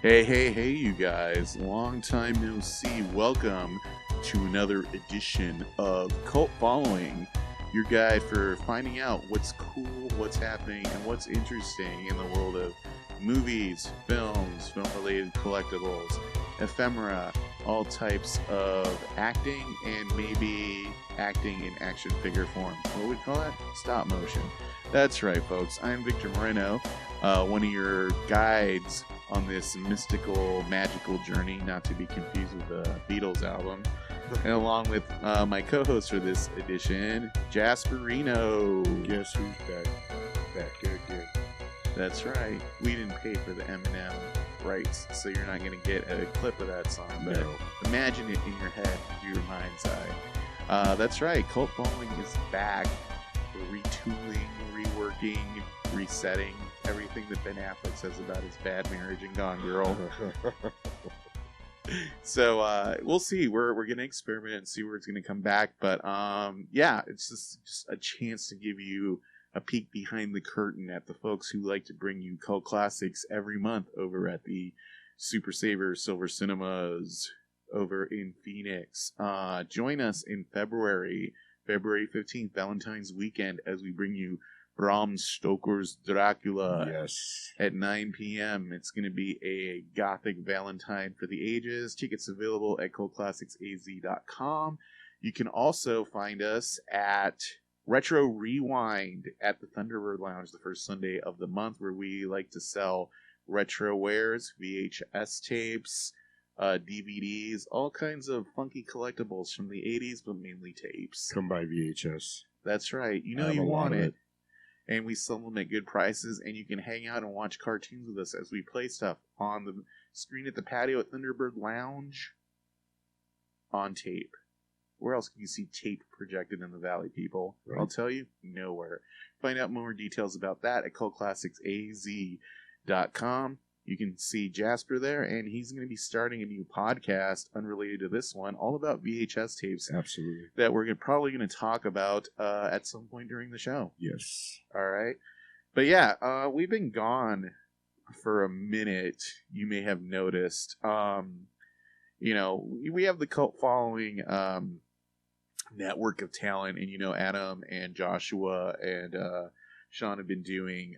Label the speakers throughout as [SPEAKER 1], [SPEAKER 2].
[SPEAKER 1] Hey, you guys. Long time no see. Welcome to another edition of Cult Following, your guide for finding out what's cool, what's happening, and what's interesting in the world of movies, films, film-related collectibles, ephemera, all types of acting, and maybe acting in action figure form. What would we call that? Stop motion. That's right, folks. I'm Victor Moreno, one of your guides on this mystical, magical journey, not to be confused with the Beatles album. And along with my co-host for this edition, Jasperino.
[SPEAKER 2] Guess who's back again.
[SPEAKER 1] That's right. We didn't pay for the Eminem rights, so you're not going to get a clip of that song, but
[SPEAKER 2] No.
[SPEAKER 1] imagine it in your head, through your mind's eye. That's right. Cult Following is back. We're retooling, reworking, resetting everything that Ben Affleck says about his bad marriage and Gone Girl. So we'll see. We're gonna experiment and see where it's gonna come back. But yeah, it's just a chance to give you a peek behind the curtain at the folks who like to bring you cult classics every month over at the Super Saver Silver Cinemas over in Phoenix. Join us in February 15th, Valentine's weekend, as we bring you Bram Stoker's Dracula.
[SPEAKER 2] Yes.
[SPEAKER 1] At 9 p.m. It's going to be a gothic Valentine for the ages. Tickets available at cultclassicsaz.com. You can also find us at Retro Rewind at the Thunderbird Lounge the first Sunday of the month, where we like to sell retro wares, VHS tapes, DVDs, all kinds of funky collectibles from the 80s, but mainly tapes.
[SPEAKER 2] Come by VHS.
[SPEAKER 1] That's right. You know you want it. And we sell them at good prices, and you can hang out and watch cartoons with us as we play stuff on the screen at the patio at Thunderbird Lounge on tape. Where else can you see tape projected in the Valley, people?
[SPEAKER 2] Right.
[SPEAKER 1] I'll tell you, nowhere. Find out more details about that at cultclassicsaz.com. You can see Jasper there, and he's going to be starting a new podcast unrelated to this one, all about VHS tapes.
[SPEAKER 2] Absolutely.
[SPEAKER 1] That we're probably going to talk about at some point during the show.
[SPEAKER 2] Yes.
[SPEAKER 1] All right. But yeah, we've been gone for a minute. You may have noticed. We have the Cult Following network of talent, and Adam and Joshua and Sean have been doing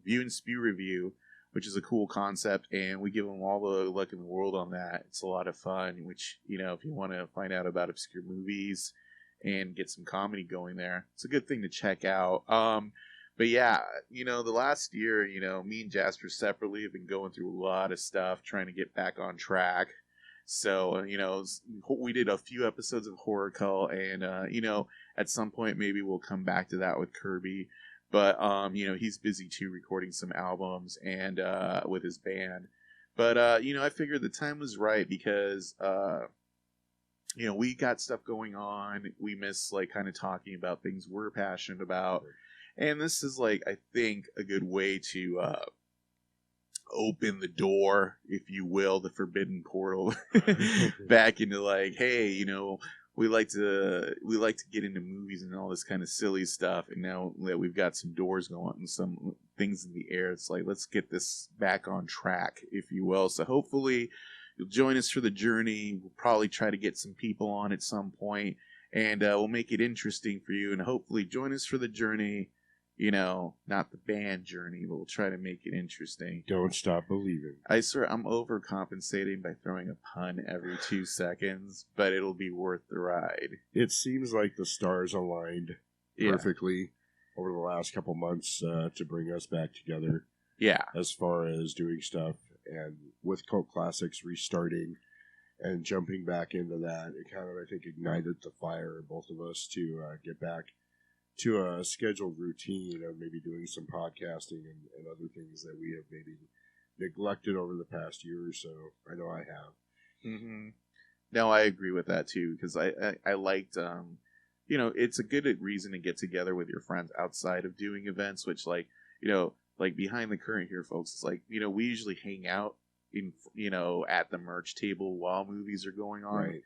[SPEAKER 1] View and Spew Review, which is a cool concept, and we give them all the luck in the world on that. It's a lot of fun, which, if you want to find out about obscure movies and get some comedy going there, it's a good thing to check out. But yeah, the last year, me and Jasper separately have been going through a lot of stuff, trying to get back on track. So, we did a few episodes of Horror Cult, and, at some point maybe we'll come back to that with Kirby. But, he's busy too, recording some albums and with his band. But, I figured the time was right because, we got stuff going on. We miss, kind of talking about things we're passionate about. And this is, I think, a good way to open the door, if you will, the forbidden portal back into, hey, we like to get into movies and all this kind of silly stuff, and now that we've got some doors going and some things in the air, it's let's get this back on track, if you will. So hopefully you'll join us for the journey. We'll probably try to get some people on at some point, and we'll make it interesting for you, and hopefully join us for the journey. Not the band journey, but we'll try to make it interesting.
[SPEAKER 2] Don't stop believing.
[SPEAKER 1] I swear I'm overcompensating by throwing a pun every 2 seconds, but it'll be worth the ride.
[SPEAKER 2] It seems like the stars aligned perfectly over the last couple months to bring us back together.
[SPEAKER 1] Yeah.
[SPEAKER 2] As far as doing stuff, and with Cult Classics restarting and jumping back into that, it kind of, I think, ignited the fire in both of us to get back to a scheduled routine of maybe doing some podcasting and other things that we have maybe neglected over the past year or so. I know I have.
[SPEAKER 1] Mm-hmm. No, I agree with that too, because I liked, it's a good reason to get together with your friends outside of doing events, which behind the curtain here, folks, it's we usually hang out in, at the merch table while movies are going on.
[SPEAKER 2] Right.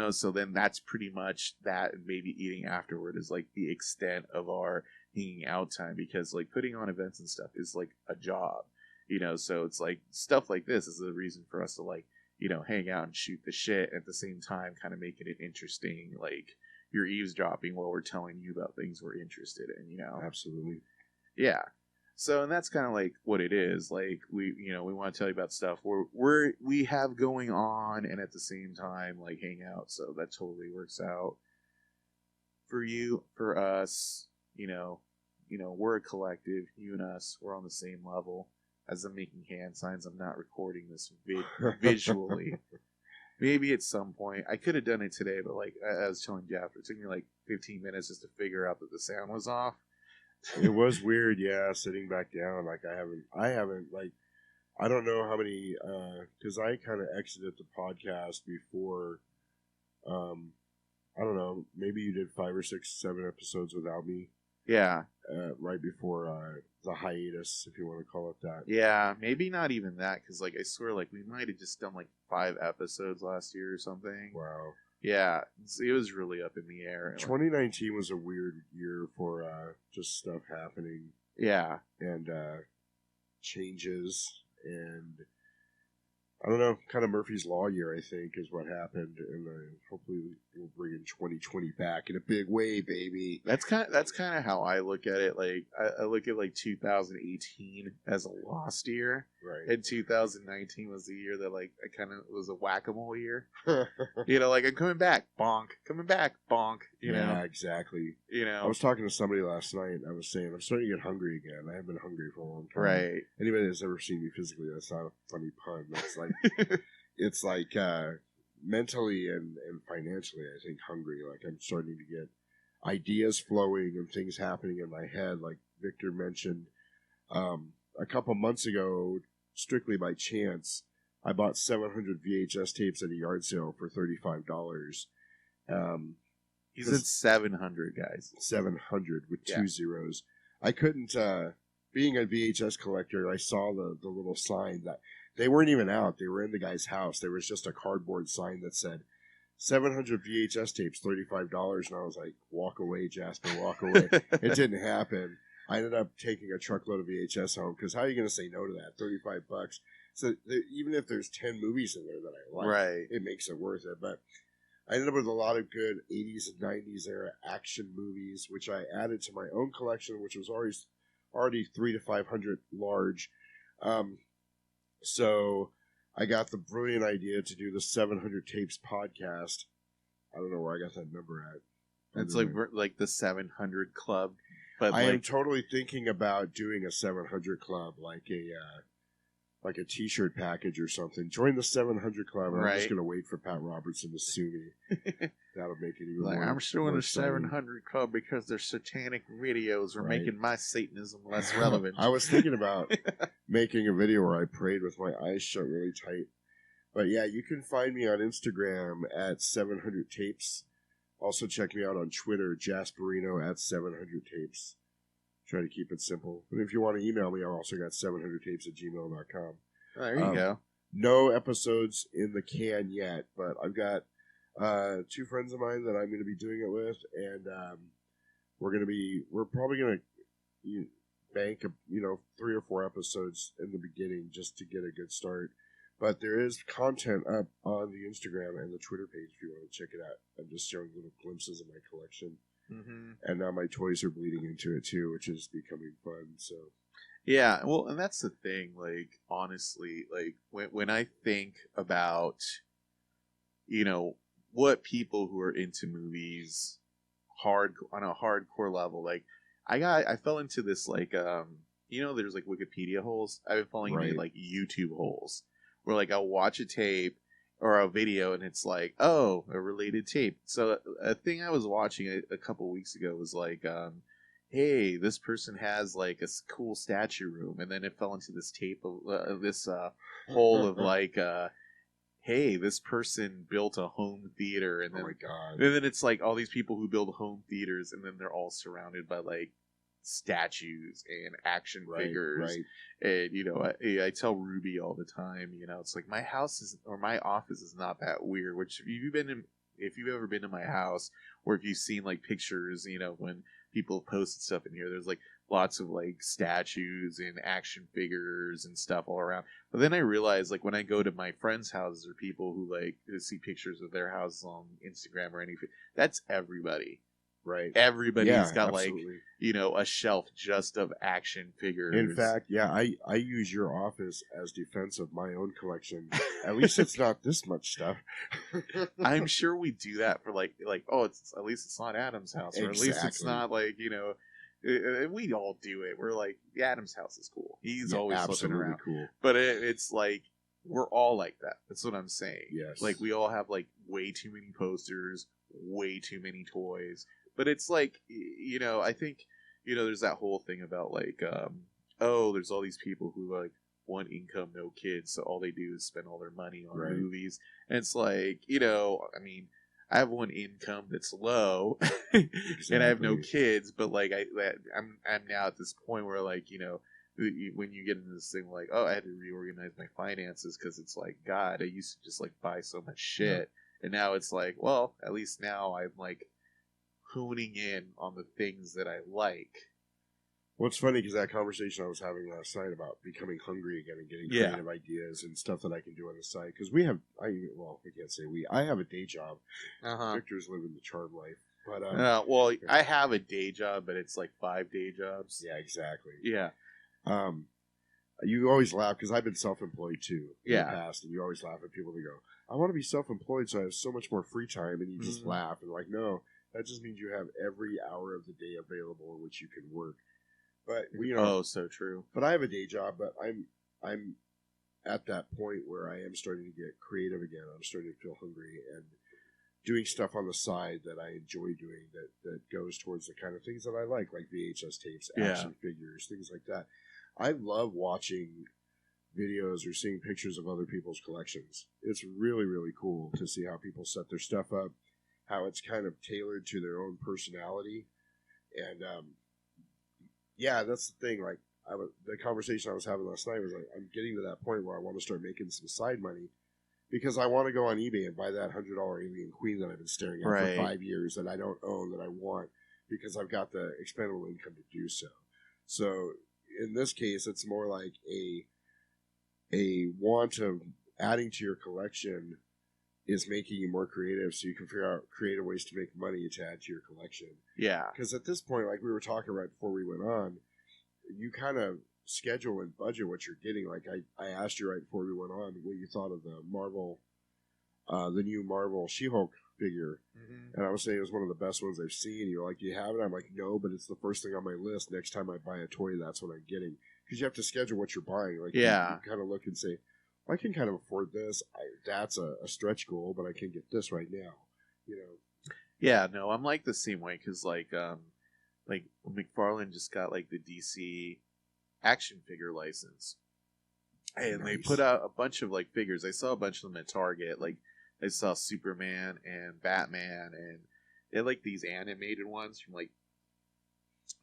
[SPEAKER 1] So then that's pretty much that, and maybe eating afterward is the extent of our hanging out time, because putting on events and stuff is a job. So it's like stuff like this is the reason for us to like, hang out and shoot the shit at the same time, kind of making it interesting. Like you're eavesdropping while we're telling you about things we're interested in.
[SPEAKER 2] Absolutely.
[SPEAKER 1] Yeah. So, and that's kind of like what it is. Like we want to tell you about stuff we have going on, and at the same time, like hang out. So that totally works out for you, for us. We're a collective. You and us, we're on the same level. As I'm making hand signs, I'm not recording this visually. Maybe at some point. I could have done it today, but like I was telling Jeff, it took me like 15 minutes just to figure out that the sound was off.
[SPEAKER 2] It was weird, yeah, sitting back down. Like I haven't like, I don't know how many, because I kind of exited the podcast before, I don't know, maybe you did 5 or 6, 7 episodes without me.
[SPEAKER 1] Yeah.
[SPEAKER 2] Right before the hiatus, if you want to call it that.
[SPEAKER 1] Yeah, maybe not even that, because like I swear, like we might have just done like 5 episodes last year or something.
[SPEAKER 2] Wow.
[SPEAKER 1] Yeah, it was really up in the air.
[SPEAKER 2] 2019 was a weird year for just stuff happening.
[SPEAKER 1] Yeah.
[SPEAKER 2] And changes, and I don't know, kind of Murphy's Law year, I think, is what happened, and hopefully we'll bring in 2020 back in a big way, baby.
[SPEAKER 1] That's kind of how I look at it. Like I look at like 2018 as a lost year,
[SPEAKER 2] right?
[SPEAKER 1] And 2019 was the year that like I kind of was a whack-a-mole year. Like I'm coming back, bonk, coming back, bonk.
[SPEAKER 2] Yeah, exactly. I was talking to somebody last night, and I was saying I'm starting to get hungry again. I haven't been hungry for a long time.
[SPEAKER 1] Right.
[SPEAKER 2] Anybody that's ever seen me physically, that's not a funny pun. That's like, it's like mentally and financially, I think hungry. Like I'm starting to get ideas flowing and things happening in my head. Like Victor mentioned, a couple months ago, strictly by chance, I bought 700 VHS tapes at a yard sale for $35.
[SPEAKER 1] He said 700, guys.
[SPEAKER 2] 700 with 2 zeros. I couldn't, being a VHS collector, I saw the little sign that they weren't even out. They were in the guy's house. There was just a cardboard sign that said 700 VHS tapes, $35. And I was like, walk away, Jasper, walk away. It didn't happen. I ended up taking a truckload of VHS home because how are you going to say no to that? $35. So even if there's 10 movies in there that I like,
[SPEAKER 1] right,
[SPEAKER 2] it makes it worth it. But I ended up with a lot of good 80s and 90s era action movies, which I added to my own collection, which was already 300 to 500 large. So I got the brilliant idea to do the 700 Tapes podcast. I don't know where I got that number at.
[SPEAKER 1] It's like the 700 Club.
[SPEAKER 2] But I am totally thinking about doing a 700 Club, like a T-shirt package or something. Join the 700 Club, and I'm just going to wait for Pat Robertson to sue me. That'll make it even more.
[SPEAKER 1] I'm suing the 700 Club because their satanic videos are making my Satanism less relevant.
[SPEAKER 2] I was thinking about making a video where I prayed with my eyes shut really tight. But yeah, you can find me on Instagram at 700 Tapes. Also check me out on Twitter, Jasperino at 700 Tapes. Try to keep it simple. And if you want to email me, I've also got 700tapes@gmail.com.
[SPEAKER 1] There you go.
[SPEAKER 2] No episodes in the can yet, but I've got 2 friends of mine that I'm going to be doing it with, and we're probably going to bank 3 or 4 episodes in the beginning just to get a good start. But there is content up on the Instagram and the Twitter page if you want to check it out. I'm just showing little glimpses of my collection. Mm-hmm. And now my toys are bleeding into it too, which is becoming fun. So,
[SPEAKER 1] yeah, well, and that's the thing. Like, honestly, like when I think about, what people who are into movies on a hardcore level, like I fell into this like there's like Wikipedia holes. I've been falling into like YouTube holes where like I'll watch a tape or a video and it's like, oh, a related tape. So a thing I was watching a couple weeks ago was like, hey, this person has like a cool statue room, and then it fell into this tape of this hole of like, hey, this person built a home theater, and then,
[SPEAKER 2] oh my God.
[SPEAKER 1] And then it's like all these people who build home theaters, and then they're all surrounded by like statues and action figures.
[SPEAKER 2] Right.
[SPEAKER 1] And I tell Ruby all the time, it's like my house is, or my office is not that weird. Which if you've ever been to my house, or if you've seen like pictures, when people posted stuff in here, there's like lots of like statues and action figures and stuff all around. But then I realized, like, when I go to my friends' houses or people who like to see pictures of their houses on Instagram or anything, that's everybody.
[SPEAKER 2] Right.
[SPEAKER 1] Everybody's got
[SPEAKER 2] absolutely.
[SPEAKER 1] like, you know, a shelf just of action figures.
[SPEAKER 2] In fact, yeah, I use your office as defense of my own collection. At least it's not this much stuff.
[SPEAKER 1] I'm sure we do that for like oh, it's at least it's not Adam's house, or at least it's not like, you know, we all do it. We're like, the Adam's house is cool. He's always flipping around.
[SPEAKER 2] Cool.
[SPEAKER 1] But it's like we're all like that. That's what I'm saying.
[SPEAKER 2] Yes.
[SPEAKER 1] Like we all have like way too many posters, way too many toys. But it's like, you know, I think, you know, there's that whole thing about like, oh, there's all these people who like one income, no kids, so all they do is spend all their money on movies. And it's like, you know, I mean, I have one income that's low, and I have no kids, but like I'm now at this point where like, you know, when you get into this thing like, oh, I had to reorganize my finances because it's like, God, I used to just like buy so much shit, and now it's like, well, at least now I'm like honing in on the things that I like.
[SPEAKER 2] Well, it's funny because that conversation I was having last night about becoming hungry again and getting creative ideas and stuff that I can do on the side. Because we can't say we. I have a day job. Victor's living the charm life. But
[SPEAKER 1] well, I have a day job, but it's like 5 day jobs.
[SPEAKER 2] Yeah, exactly.
[SPEAKER 1] Yeah.
[SPEAKER 2] You always laugh because I've been self-employed too in the
[SPEAKER 1] Yeah.
[SPEAKER 2] past, and you always laugh at people that go, "I want to be self-employed, so I have so much more free time," and you just laugh and like, no. That just means you have every hour of the day available in which you can work. But you know,
[SPEAKER 1] so true.
[SPEAKER 2] But I have a day job, but I'm at that point where I am starting to get creative again. I'm starting to feel hungry and doing stuff on the side that I enjoy doing that goes towards the kind of things that I like VHS tapes, action figures, things like that. I love watching videos or seeing pictures of other people's collections. It's really, really cool to see how people set their stuff up, how it's kind of tailored to their own personality. And, yeah, that's the thing. Like, the conversation I was having last night was like, I'm getting to that point where I want to start making some side money because I want to go on eBay and buy that $100 alien queen that I've been staring at for 5 years that I don't own that I want because I've got the expendable income to do so. So in this case, it's more like a want of adding to your collection is making you more creative so you can figure out creative ways to make money to add to your collection. Yeah. Because at this point, like we were talking right before we went on, you kind of schedule and budget what you're getting. Like I asked you right before we went on what you thought of the new Marvel She-Hulk figure. And I was saying it was one of the best ones I've seen. You're like, do you have it? I'm like, no, but it's the first thing on my list. Next time I buy a toy, that's what I'm getting. Because you have to schedule what you're buying. Like, you kind of look and say, I can kind of afford this. That's a stretch goal, but I can get this right now. You know.
[SPEAKER 1] Yeah, no, I'm like the same way because like McFarlane just got like the DC action figure license, and they put out a bunch of like figures. I saw a bunch of them at Target. Like I saw Superman and Batman, and they had like these animated ones from like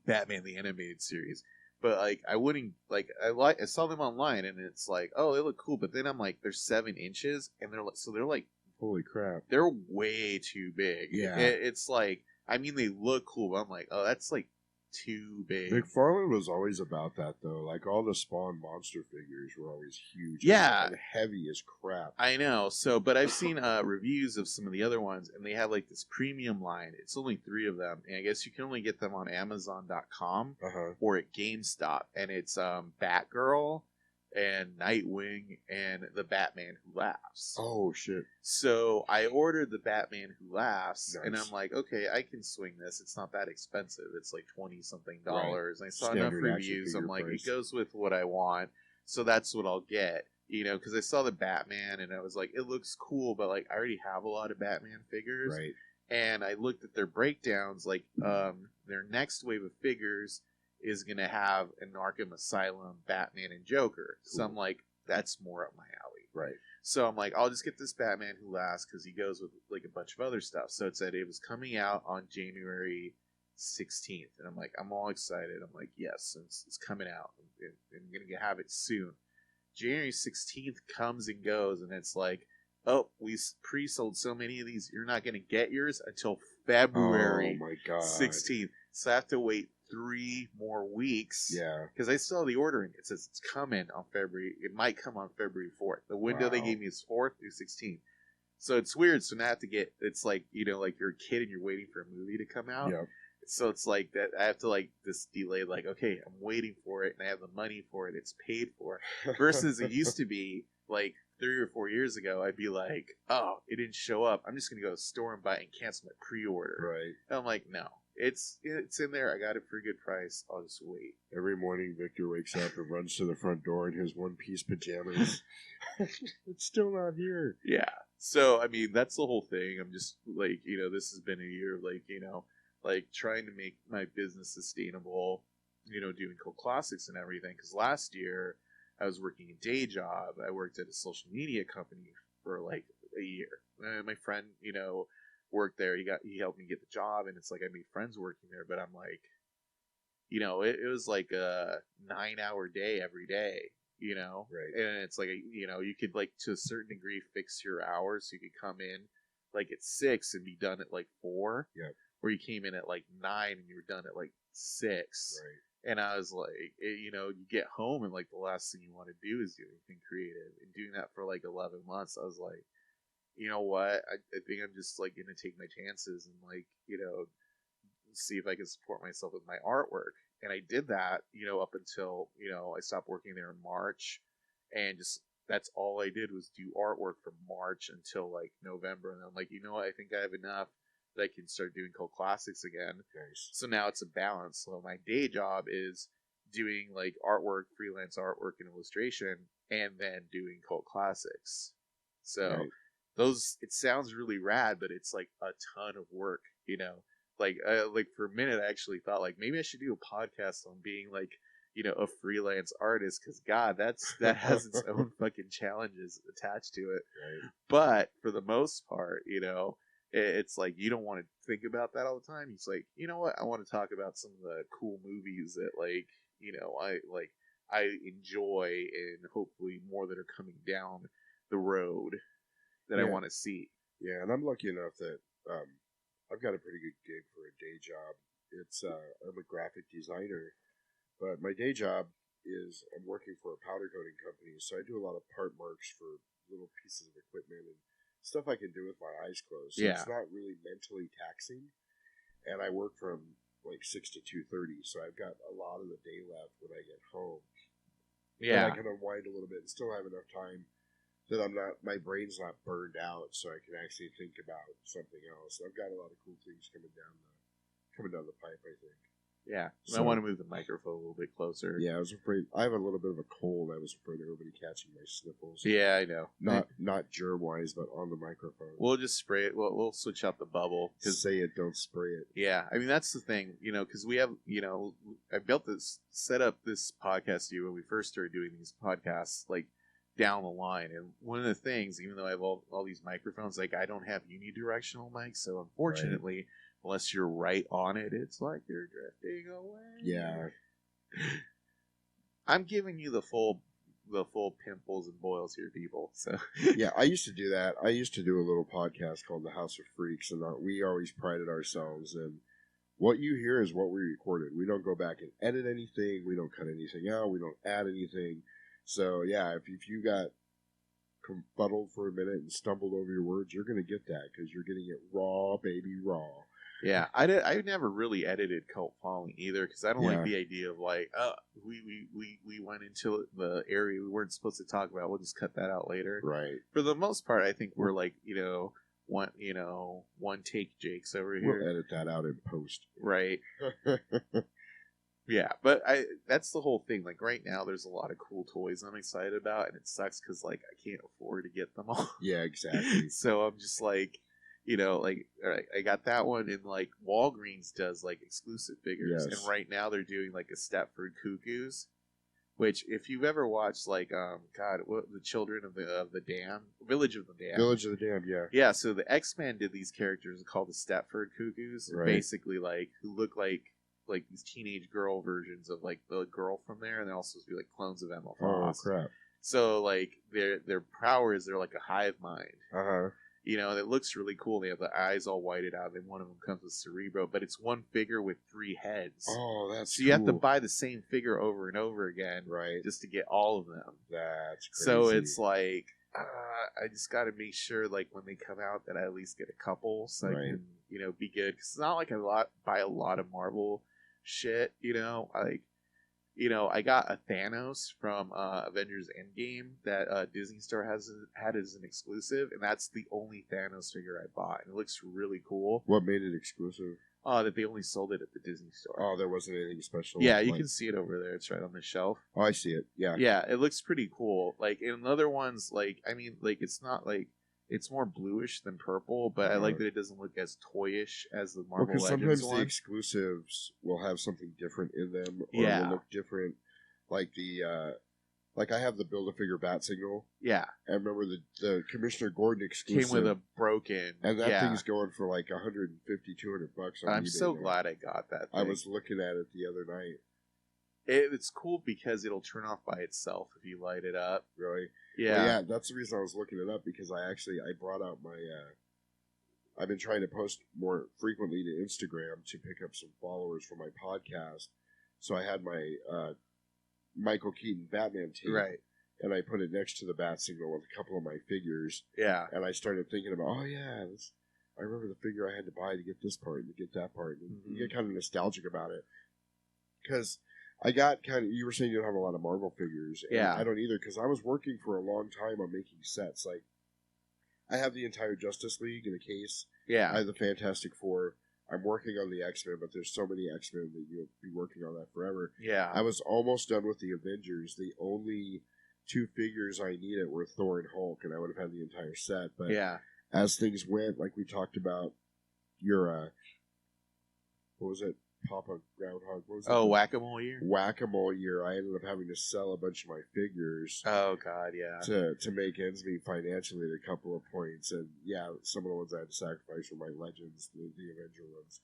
[SPEAKER 1] Batman the Animated Series. But like I wouldn't like I saw them online and it's like, oh, they look cool, but then I'm like, they're 7 inches and they're like,
[SPEAKER 2] holy crap,
[SPEAKER 1] they're way too big. Yeah, it's like, I mean, they look cool, but I'm like, oh, that's like too big.
[SPEAKER 2] McFarlane was always about that though. Like all the Spawn monster figures were always huge.
[SPEAKER 1] Yeah,
[SPEAKER 2] and heavy as crap.
[SPEAKER 1] I know. So, but I've seen reviews of some of the other ones, and they have like this premium line. It's only 3 of them, and I guess you can only get them on Amazon.com or at GameStop. And it's Batgirl and Nightwing and the Batman Who Laughs.
[SPEAKER 2] Oh shit!
[SPEAKER 1] So I ordered the Batman Who Laughs, and I'm like, okay, I can swing this. It's not that expensive. It's like $20-something. Right. And I saw enough reviews. I'm like, it goes with what I want, so that's what I'll get. You know, because I saw the Batman, and I was like, it looks cool, but like I already have a lot of Batman figures. Right. And I looked at their breakdowns, like their next wave of figures is going to have an Arkham Asylum, Batman, and Joker. So I'm like, that's more up my alley. Right. So I'm like, I'll just get this Batman Who Laughs because he goes with like a bunch of other stuff. So it said it was coming out on January 16th. And I'm like, I'm all excited. I'm like, yes, it's coming out. I'm going to have it soon. January 16th comes and goes, and it's like, oh, we pre-sold so many of these, you're not going to get yours until February 16th. So I have to wait 3 more weeks.
[SPEAKER 2] Yeah.
[SPEAKER 1] Because I still have the ordering. It says it's coming on February. It might come on February 4th. The window they gave me is 4th through 16th. So it's weird. So now I have to get, it's like, like you're a kid and you're waiting for a movie to come out.
[SPEAKER 2] Yep.
[SPEAKER 1] So it's like that. I have to like this delay, like, okay, I'm waiting for it and I have the money for it. It's paid for. Versus it used to be like 3 or 4 years ago, I'd be like, oh, it didn't show up. I'm just going to go to the store and buy it and cancel my pre-order.
[SPEAKER 2] Right.
[SPEAKER 1] And I'm like, no, it's in there. I got it for a good price. I'll just wait.
[SPEAKER 2] Every morning, Victor wakes up and runs to the front door in his one-piece pajamas. It's still not here.
[SPEAKER 1] Yeah. So, I mean, that's the whole thing. I'm just like, this has been a year of like trying to make my business sustainable, doing Cult Classics and everything. Because last year I was working a day job. I worked at a social media company for like a year. My friend, worked there. He helped me get the job, and it's like I made friends working there. But I'm like, it was like a 9-hour day every day.
[SPEAKER 2] Right.
[SPEAKER 1] And it's like, you could like to a certain degree fix your hours. So you could come in like at 6 and be done at like 4.
[SPEAKER 2] Yeah.
[SPEAKER 1] Or you came in at like 9 and you were done at like 6.
[SPEAKER 2] Right.
[SPEAKER 1] And I was like, you get home and like the last thing you want to do is do anything creative. And doing that for like 11 months, I was like, you know what? I think I'm just like going to take my chances and like, see if I can support myself with my artwork. And I did that, up until, I stopped working there in March. And just, that's all I did was do artwork from March until like November. And I'm like, you know what? I think I have enough that I can start doing Cult Classics again.
[SPEAKER 2] Nice.
[SPEAKER 1] So now it's a balance. So my day job is doing like artwork, freelance artwork and illustration, and then doing Cult Classics. So
[SPEAKER 2] right.
[SPEAKER 1] Those, it sounds really rad, but it's like a ton of work, Like for a minute, I actually thought like maybe I should do a podcast on being like, a freelance artist, because God, that has its own fucking challenges attached to it.
[SPEAKER 2] Right.
[SPEAKER 1] But for the most part, it's like you don't want to think about that all the time. It's like, you know what? I want to talk about some of the cool movies that like, I enjoy, and hopefully more that are coming down the road that I want to see.
[SPEAKER 2] Yeah, and I'm lucky enough that I've got a pretty good gig for a day job. It's I'm a graphic designer, but my day job is I'm working for a powder coating company, so I do a lot of part marks for little pieces of equipment and stuff I can do with my eyes closed. So it's not really mentally taxing, and I work from like 6 to 2:30, so I've got a lot of the day left when I get home. Yeah, but I can unwind a little bit and still have enough time that my brain's not burned out, so I can actually think about something else. I've got a lot of cool things coming down the pipe, I think.
[SPEAKER 1] Yeah, so, I want to move the microphone a little bit closer.
[SPEAKER 2] Yeah, I was afraid. I have a little bit of a cold. I was afraid of everybody catching my sniffles.
[SPEAKER 1] Yeah, I know.
[SPEAKER 2] Not germ wise, but on the microphone.
[SPEAKER 1] We'll just spray it. We'll switch out the bubble.
[SPEAKER 2] Say it, don't spray it.
[SPEAKER 1] Yeah, I mean that's the thing, because we have, I set up this podcast studio when we first started doing these podcasts, like down the line. And one of the things, even though I have all these microphones, like I don't have unidirectional mics, so unfortunately. Right. Unless you're right on it, it's like you're drifting away.
[SPEAKER 2] Yeah.
[SPEAKER 1] I'm giving you the full pimples and boils here, people. So
[SPEAKER 2] yeah, I used to do that. I used to do a little podcast called The House of Freaks, and we always prided ourselves in what you hear is what we recorded. We don't go back and edit anything. We don't cut anything out. We don't add anything. So yeah, if you got confuddled for a minute and stumbled over your words, you're going to get that because you're getting it raw, baby, raw.
[SPEAKER 1] Yeah, I never really edited Cult Following either, because I don't like the idea of like, we went into the area we weren't supposed to talk about. We'll just cut that out later.
[SPEAKER 2] Right.
[SPEAKER 1] For the most part, I think we're like, one take Jakes over here.
[SPEAKER 2] We'll edit that out in post.
[SPEAKER 1] Right. Yeah, but that's the whole thing. Like right now, there's a lot of cool toys I'm excited about, and it sucks because like I can't afford to get them all.
[SPEAKER 2] Yeah, exactly.
[SPEAKER 1] So I'm just like. Like, all right, I got that one, and like Walgreens does like exclusive figures, and right now they're doing like a Stepford Cuckoos, which if you've ever watched like the Children of the Dam, Village of the Dam, yeah. So the X-Men did these characters called the Stepford Cuckoos, basically like who look like these teenage girl versions of like the girl from there, and they're also supposed to be like clones of Emma Frost.
[SPEAKER 2] Oh crap!
[SPEAKER 1] So like their power is they're like a hive mind.
[SPEAKER 2] Uh huh.
[SPEAKER 1] You know, and it looks really cool. They have the eyes all whited out, and one of them comes with Cerebro, but it's one figure with 3 heads.
[SPEAKER 2] Oh, that's
[SPEAKER 1] so you have to
[SPEAKER 2] cool.
[SPEAKER 1] buy the same figure over and over again,
[SPEAKER 2] Right.
[SPEAKER 1] just to get all of them.
[SPEAKER 2] That's crazy.
[SPEAKER 1] So it's like I just got to make sure, like when they come out, that I at least get a couple, so I can, you know, be good. Because it's not like buy a lot of Marvel shit, you know, like. You know, I got a Thanos from Avengers Endgame that Disney Store had as an exclusive, and that's the only Thanos figure I bought, and it looks really cool.
[SPEAKER 2] What made it exclusive?
[SPEAKER 1] That they only sold it at the Disney Store.
[SPEAKER 2] Oh, there wasn't anything special.
[SPEAKER 1] Yeah, you can see it over there. It's right on the shelf.
[SPEAKER 2] Oh, I see it. Yeah.
[SPEAKER 1] Yeah, it looks pretty cool. Like in other ones, like I mean, like it's not like it's more bluish than purple, but I like that it doesn't look as toyish as the Marvel Legends
[SPEAKER 2] sometimes
[SPEAKER 1] one.
[SPEAKER 2] the exclusives will have something different in them, or will look different. Like like I have the Build-A-Figure Bat Signal.
[SPEAKER 1] Yeah.
[SPEAKER 2] I remember the Commissioner Gordon exclusive.
[SPEAKER 1] Came with a broken.
[SPEAKER 2] And that thing's going for like $150, $200 on
[SPEAKER 1] I'm
[SPEAKER 2] eBay
[SPEAKER 1] so
[SPEAKER 2] now.
[SPEAKER 1] glad I got that thing.
[SPEAKER 2] I was looking at it the other night.
[SPEAKER 1] It's cool because it'll turn off by itself if you light it up.
[SPEAKER 2] Really?
[SPEAKER 1] Yeah.
[SPEAKER 2] Well, yeah, that's the reason I was looking it up, because I brought out my I've been trying to post more frequently to Instagram to pick up some followers for my podcast. So I had my Michael Keaton Batman tape.
[SPEAKER 1] Right.
[SPEAKER 2] And I put it next to the Bat Signal with a couple of my figures.
[SPEAKER 1] Yeah.
[SPEAKER 2] And I started thinking about, I remember the figure I had to buy to get this part and to get that part. And you get kind of nostalgic about it. Because I got you were saying you don't have a lot of Marvel figures. And I don't either, because I was working for a long time on making sets. Like, I have the entire Justice League in a case.
[SPEAKER 1] Yeah.
[SPEAKER 2] I have the Fantastic Four. I'm working on the X-Men, but there's so many X-Men that you'll be working on that forever.
[SPEAKER 1] Yeah.
[SPEAKER 2] I was almost done with the Avengers. The only 2 figures I needed were Thor and Hulk, and I would have had the entire set. But as things went, like we talked about, your what was it? Papa Groundhog. What was it?
[SPEAKER 1] Oh, Whack-A-Mole Year.
[SPEAKER 2] Whack-A-Mole Year. I ended up having to sell a bunch of my figures.
[SPEAKER 1] Oh God, yeah.
[SPEAKER 2] To make ends meet financially at a couple of points, and some of the ones I had to sacrifice were my Legends, the Avenger ones.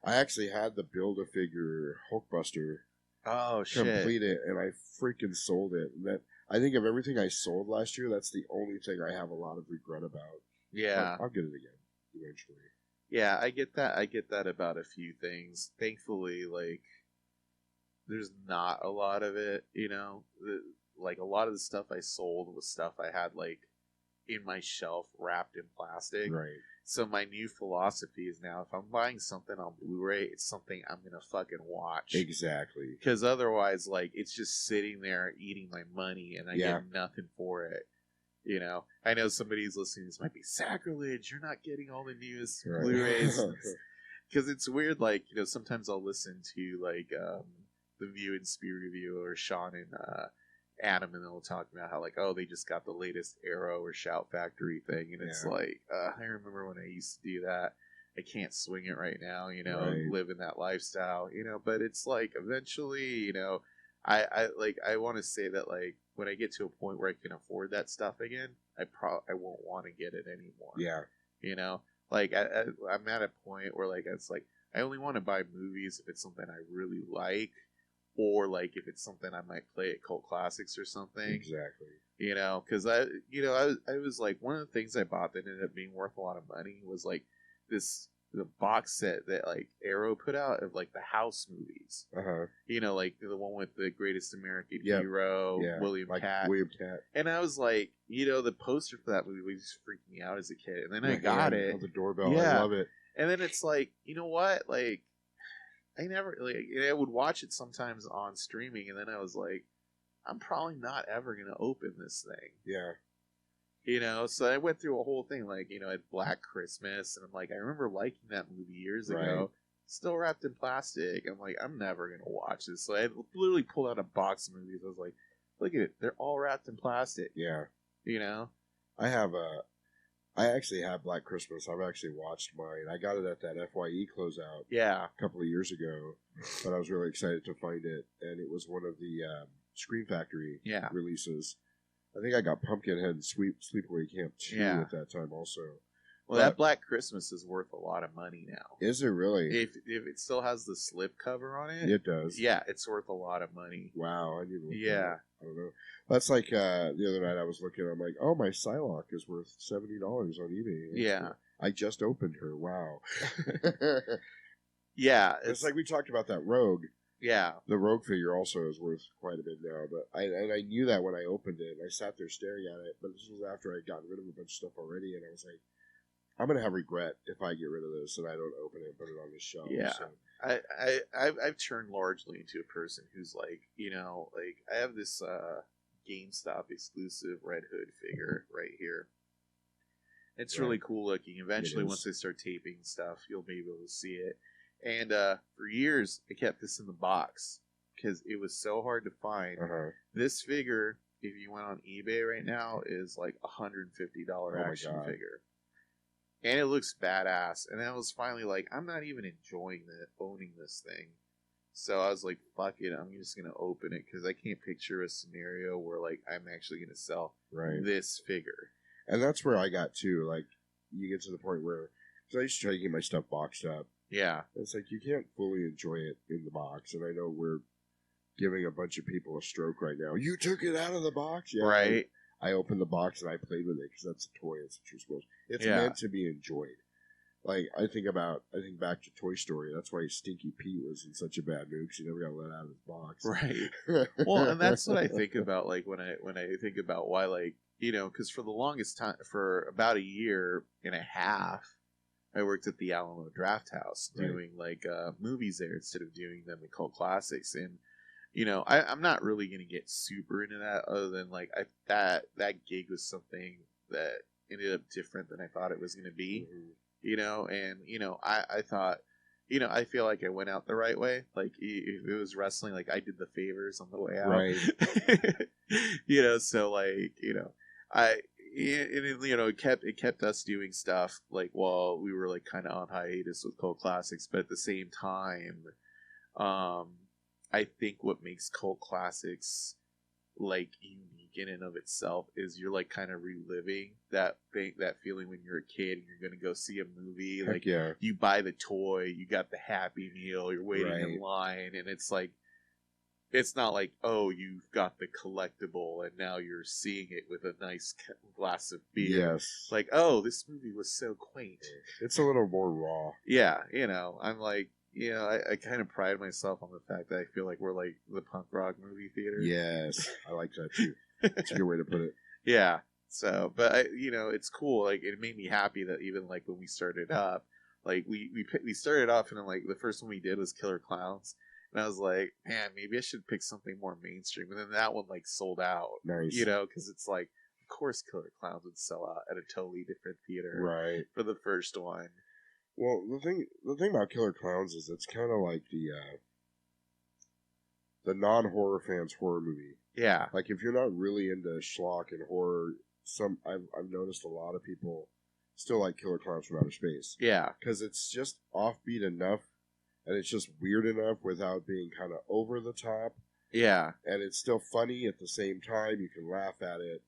[SPEAKER 2] I actually had the Build-A-Figure Hulkbuster.
[SPEAKER 1] Oh shit!
[SPEAKER 2] Complete it, and I freaking sold it. And that, I think of everything I sold last year, that's the only thing I have a lot of regret about.
[SPEAKER 1] Yeah,
[SPEAKER 2] I'll get it again eventually.
[SPEAKER 1] Yeah, I get that. I get that about a few things. Thankfully, like, there's not a lot of it, you know? Like, a lot of the stuff I sold was stuff I had, like, in my shelf wrapped in plastic.
[SPEAKER 2] Right.
[SPEAKER 1] So my new philosophy is now, if I'm buying something on Blu-ray, it's something I'm going to fucking watch.
[SPEAKER 2] Exactly.
[SPEAKER 1] Because otherwise, like, it's just sitting there eating my money, and I get nothing for it. You know, I know somebody's listening. This might be sacrilege. You're not getting all the newest Blu-rays, because it's weird. Like, you know, sometimes I'll listen to like the View and Spear review or Sean and Adam, and they'll talk about how like, oh, they just got the latest Arrow or Shout Factory thing, and it's like, I remember when I used to do that. I can't swing it right now, you know, live in that lifestyle, you know. But it's like eventually, you know. I want to say that, like, when I get to a point where I can afford that stuff again, I won't want to get it anymore.
[SPEAKER 2] Yeah.
[SPEAKER 1] You know, like I'm at a point where like it's like I only want to buy movies if it's something I really like, or like if it's something I might play at Cult Classics or something.
[SPEAKER 2] Exactly.
[SPEAKER 1] You know, because I was like, one of the things I bought that ended up being worth a lot of money was like the box set that like Arrow put out of like the House movies. You know, like the one with the Greatest American Hero, William Katt. And I was like, you know, the poster for that movie was freaking me out as a kid. And then I got it.
[SPEAKER 2] The doorbell. I love it.
[SPEAKER 1] And then it's like, you know what? Like, I never like, I would watch it sometimes on streaming, and then I was like, I'm probably not ever gonna open this thing.
[SPEAKER 2] Yeah.
[SPEAKER 1] You know, so I went through a whole thing, like, you know, at Black Christmas, and I'm like, I remember liking that movie years ago, still wrapped in plastic. I'm like, I'm never going to watch this. So I literally pulled out a box of movies. I was like, look at it. They're all wrapped in plastic.
[SPEAKER 2] Yeah.
[SPEAKER 1] You know?
[SPEAKER 2] I actually have Black Christmas. I've actually watched mine. I got it at that FYE closeout a couple of years ago, but I was really excited to find it, and it was one of the Scream Factory releases. I think I got Pumpkinhead and Sleepaway Camp 2 at that time also.
[SPEAKER 1] Well, that Black Christmas is worth a lot of money now.
[SPEAKER 2] Is it really?
[SPEAKER 1] If it still has the slip cover on it,
[SPEAKER 2] it does.
[SPEAKER 1] Yeah, it's worth a lot of money.
[SPEAKER 2] Wow, I need to look
[SPEAKER 1] Yeah.
[SPEAKER 2] that up. I don't know. That's like the other night I was looking. I'm like, oh, my Psylocke is worth $70 on eBay.
[SPEAKER 1] Yeah.
[SPEAKER 2] I just opened her. Wow.
[SPEAKER 1] Yeah,
[SPEAKER 2] it's like we talked about that Rogue.
[SPEAKER 1] Yeah.
[SPEAKER 2] The Rogue figure also is worth quite a bit now, but I knew that when I opened it. I sat there staring at it, but this was after I had gotten rid of a bunch of stuff already, and I was like, I'm gonna have regret if I get rid of this and I don't open it and put it on the shelf.
[SPEAKER 1] Yeah.
[SPEAKER 2] So.
[SPEAKER 1] I've turned largely into a person who's like, like I have this GameStop exclusive Red Hood figure right here. It's really cool looking. Eventually, once they start taping stuff, you'll be able to see it. And for years, I kept this in the box because it was so hard to find. This figure, if you went on eBay right now, is like $150 action figure. And it looks badass. And I was finally like, I'm not even enjoying owning this thing. So I was like, fuck it, I'm just going to open it because I can't picture a scenario where like I'm actually going to sell this figure.
[SPEAKER 2] And that's where I got to. Like, you get to the point where, because I used to try to get my stuff boxed up.
[SPEAKER 1] Yeah.
[SPEAKER 2] It's like you can't fully enjoy it in the box. And I know we're giving a bunch of people a stroke right now. You took it out of the box? Yeah.
[SPEAKER 1] Right.
[SPEAKER 2] I opened the box and I played with it because that's a toy. It's what you're supposed to. It's meant to be enjoyed. Like, I think back to Toy Story. That's why Stinky Pete was in such a bad mood because he never got let out of his box.
[SPEAKER 1] Right. Well, and that's what I think about, like, when I think about why, like, because for the longest time, for about a year and a half, I worked at the Alamo Draft House doing, like, movies there instead of doing them in Cult Classics. And, I'm not really going to get super into that other than, like, that gig was something that ended up different than I thought it was going to be.
[SPEAKER 2] Mm-hmm.
[SPEAKER 1] I thought, I feel like I went out the right way. Like, if it was wrestling, like, I did the favors on the way out.
[SPEAKER 2] Right.
[SPEAKER 1] So, like, it kept us doing stuff, like, while we were, like, kind of on hiatus with Cult Classics. But at the same time, I think what makes Cult Classics, like, unique in and of itself is you're like kind of reliving that feeling when you're a kid and you're going to go see a movie. Like, you buy the toy, you got the Happy Meal, you're waiting in line, and it's like, it's not like, oh, you've got the collectible and now you're seeing it with a nice glass of beer.
[SPEAKER 2] Yes.
[SPEAKER 1] Like, oh, this movie was so quaint.
[SPEAKER 2] It's a little more raw.
[SPEAKER 1] Yeah, I'm like, I kind of pride myself on the fact that I feel like we're like the punk rock movie theater.
[SPEAKER 2] Yes, I like that too. That's a good way to put it.
[SPEAKER 1] Yeah. So, but it's cool. Like, it made me happy that even like when we started up, like we started off and then like the first one we did was Killer Clowns, and I was like, man, maybe I should pick something more mainstream. And then that one like sold out.
[SPEAKER 2] Nice.
[SPEAKER 1] Because it's like, of course, Killer Clowns would sell out at a totally different theater.
[SPEAKER 2] Right.
[SPEAKER 1] For the first one.
[SPEAKER 2] Well, the thing about Killer Clowns is it's kind of like the non-horror fans horror movie.
[SPEAKER 1] Yeah.
[SPEAKER 2] Like, if you're not really into schlock and horror, I've noticed a lot of people still like Killer Clowns from Outer Space.
[SPEAKER 1] Yeah.
[SPEAKER 2] Because it's just offbeat enough, and it's just weird enough without being kind of over the top.
[SPEAKER 1] Yeah.
[SPEAKER 2] And it's still funny at the same time. You can laugh at it.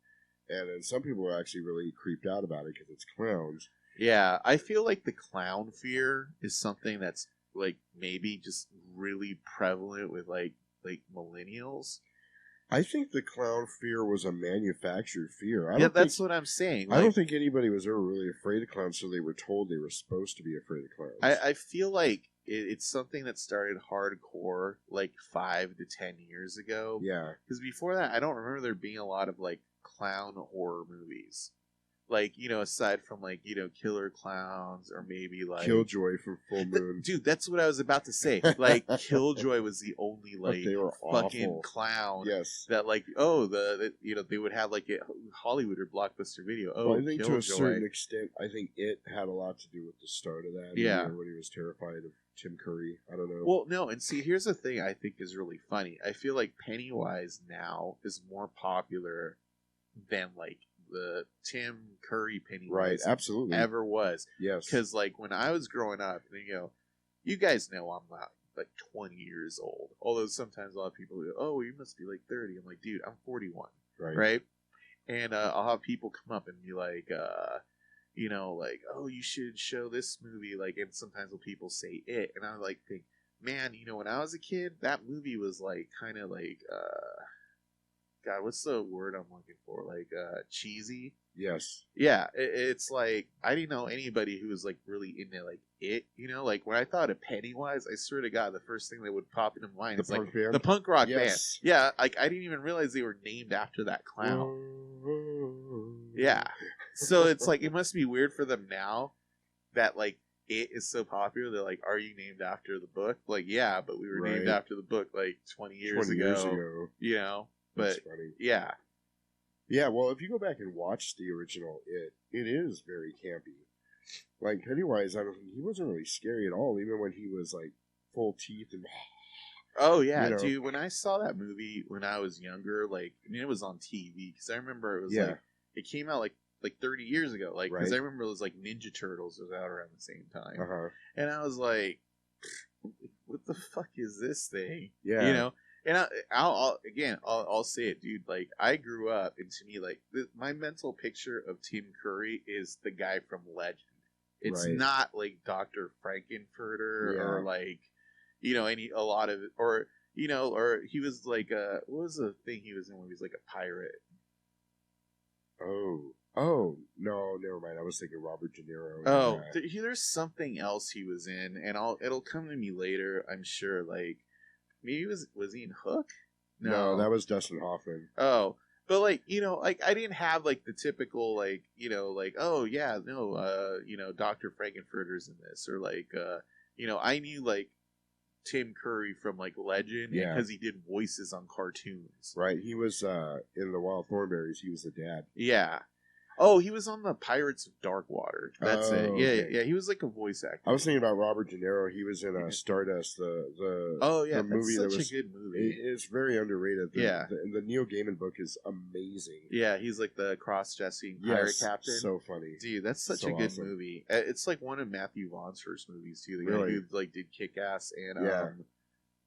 [SPEAKER 2] And then some people are actually really creeped out about it because it's clowns.
[SPEAKER 1] Yeah, I feel like the clown fear is something that's like maybe just really prevalent with like millennials.
[SPEAKER 2] I think the clown fear was a manufactured fear.
[SPEAKER 1] That's what I'm saying. Like,
[SPEAKER 2] I don't think anybody was ever really afraid of clowns, so they were told they were supposed to be afraid of clowns.
[SPEAKER 1] I feel like it's something that started hardcore like 5 to 10 years ago.
[SPEAKER 2] Yeah.
[SPEAKER 1] Because before that, I don't remember there being a lot of like clown horror movies. Like, aside from like, Killer Clowns or maybe like
[SPEAKER 2] Killjoy from Full Moon.
[SPEAKER 1] Dude, that's what I was about to say. Like, Killjoy was the only like
[SPEAKER 2] they were
[SPEAKER 1] fucking
[SPEAKER 2] awful.
[SPEAKER 1] clown.
[SPEAKER 2] Yes.
[SPEAKER 1] That like, they would have like a Hollywood or Blockbuster Video. Oh,
[SPEAKER 2] well, I think
[SPEAKER 1] Killjoy.
[SPEAKER 2] to a certain extent, I think it had a lot to do with the start of that.
[SPEAKER 1] Yeah.
[SPEAKER 2] Everybody was terrified of Tim Curry. I don't know.
[SPEAKER 1] Well, no, and see, here's the thing I think is really funny. I feel like Pennywise now is more popular than like the Tim Curry Pennywise
[SPEAKER 2] absolutely
[SPEAKER 1] ever was.
[SPEAKER 2] Yes.
[SPEAKER 1] Because like when I was growing up, you guys know I'm not like 20 years old. Although sometimes a lot of people go, oh, you must be like 30. I'm like, dude, I'm 41.
[SPEAKER 2] Right.
[SPEAKER 1] Right? And I'll have people come up and be like, you know, like, oh, you should show this movie, like, and sometimes when people say it, and I like think, man, you know, when I was a kid, that movie was like kind of like, God, what's the word I'm looking for? Like, cheesy.
[SPEAKER 2] Yes.
[SPEAKER 1] Yeah, it's like I didn't know anybody who was like really into like it. You know, like when I thought of Pennywise, I swear to God, the first thing that would pop into mind is like
[SPEAKER 2] band?
[SPEAKER 1] the punk rock band.
[SPEAKER 2] Yes.
[SPEAKER 1] Yeah, like I didn't even realize they were named after that clown. Yeah, so it's like it must be weird for them now that like it is so popular. They're like, "Are you named after the book?" Like, yeah, but we were named after the book like 20 years ago. You know,
[SPEAKER 2] That's
[SPEAKER 1] but
[SPEAKER 2] funny.
[SPEAKER 1] yeah.
[SPEAKER 2] Yeah, well, if you go back and watch the original, it is very campy. Like Pennywise, he wasn't really scary at all, even when he was like full teeth and.
[SPEAKER 1] Oh yeah, dude! When I saw that movie when I was younger, like I mean, it was on TV because I remember it was like it came out like 30 years ago, like because I remember it was like Ninja Turtles was out around the same time, and I was like, what the fuck is this thing?
[SPEAKER 2] Yeah,
[SPEAKER 1] you know. And I'll say it, dude. Like I grew up, and to me, like my mental picture of Tim Curry is the guy from Legend. It's not like Dr. Frankenfurter or like, you know, a lot of, or you know, or he was like, what was the thing he was in when he was like a pirate?
[SPEAKER 2] Oh no, never mind. I was thinking Robert De Niro.
[SPEAKER 1] Oh, there's something else he was in, and it'll come to me later, I'm sure. Like. Maybe was he in Hook?
[SPEAKER 2] No, that was Dustin Hoffman.
[SPEAKER 1] Oh, but like you know, like I didn't have like the typical like you know like oh yeah no you know Dr. Frankenfurter's in this or like you know I knew like Tim Curry from like Legend because he did voices on cartoons.
[SPEAKER 2] Right, he was in the Wild Thornberrys. He was the dad.
[SPEAKER 1] Yeah. Oh, he was on the Pirates of Darkwater. That's it. Yeah, yeah. He was like a voice actor.
[SPEAKER 2] I was thinking about Robert De Niro. He was in Stardust, the
[SPEAKER 1] the movie
[SPEAKER 2] that's
[SPEAKER 1] such a good movie.
[SPEAKER 2] It's very underrated.
[SPEAKER 1] The
[SPEAKER 2] Neil Gaiman book is amazing.
[SPEAKER 1] Yeah, he's like the cross-dressing pirate captain.
[SPEAKER 2] So funny,
[SPEAKER 1] dude. That's such a good movie. It's like one of Matthew Vaughn's first movies too. The guy who like did Kick-Ass and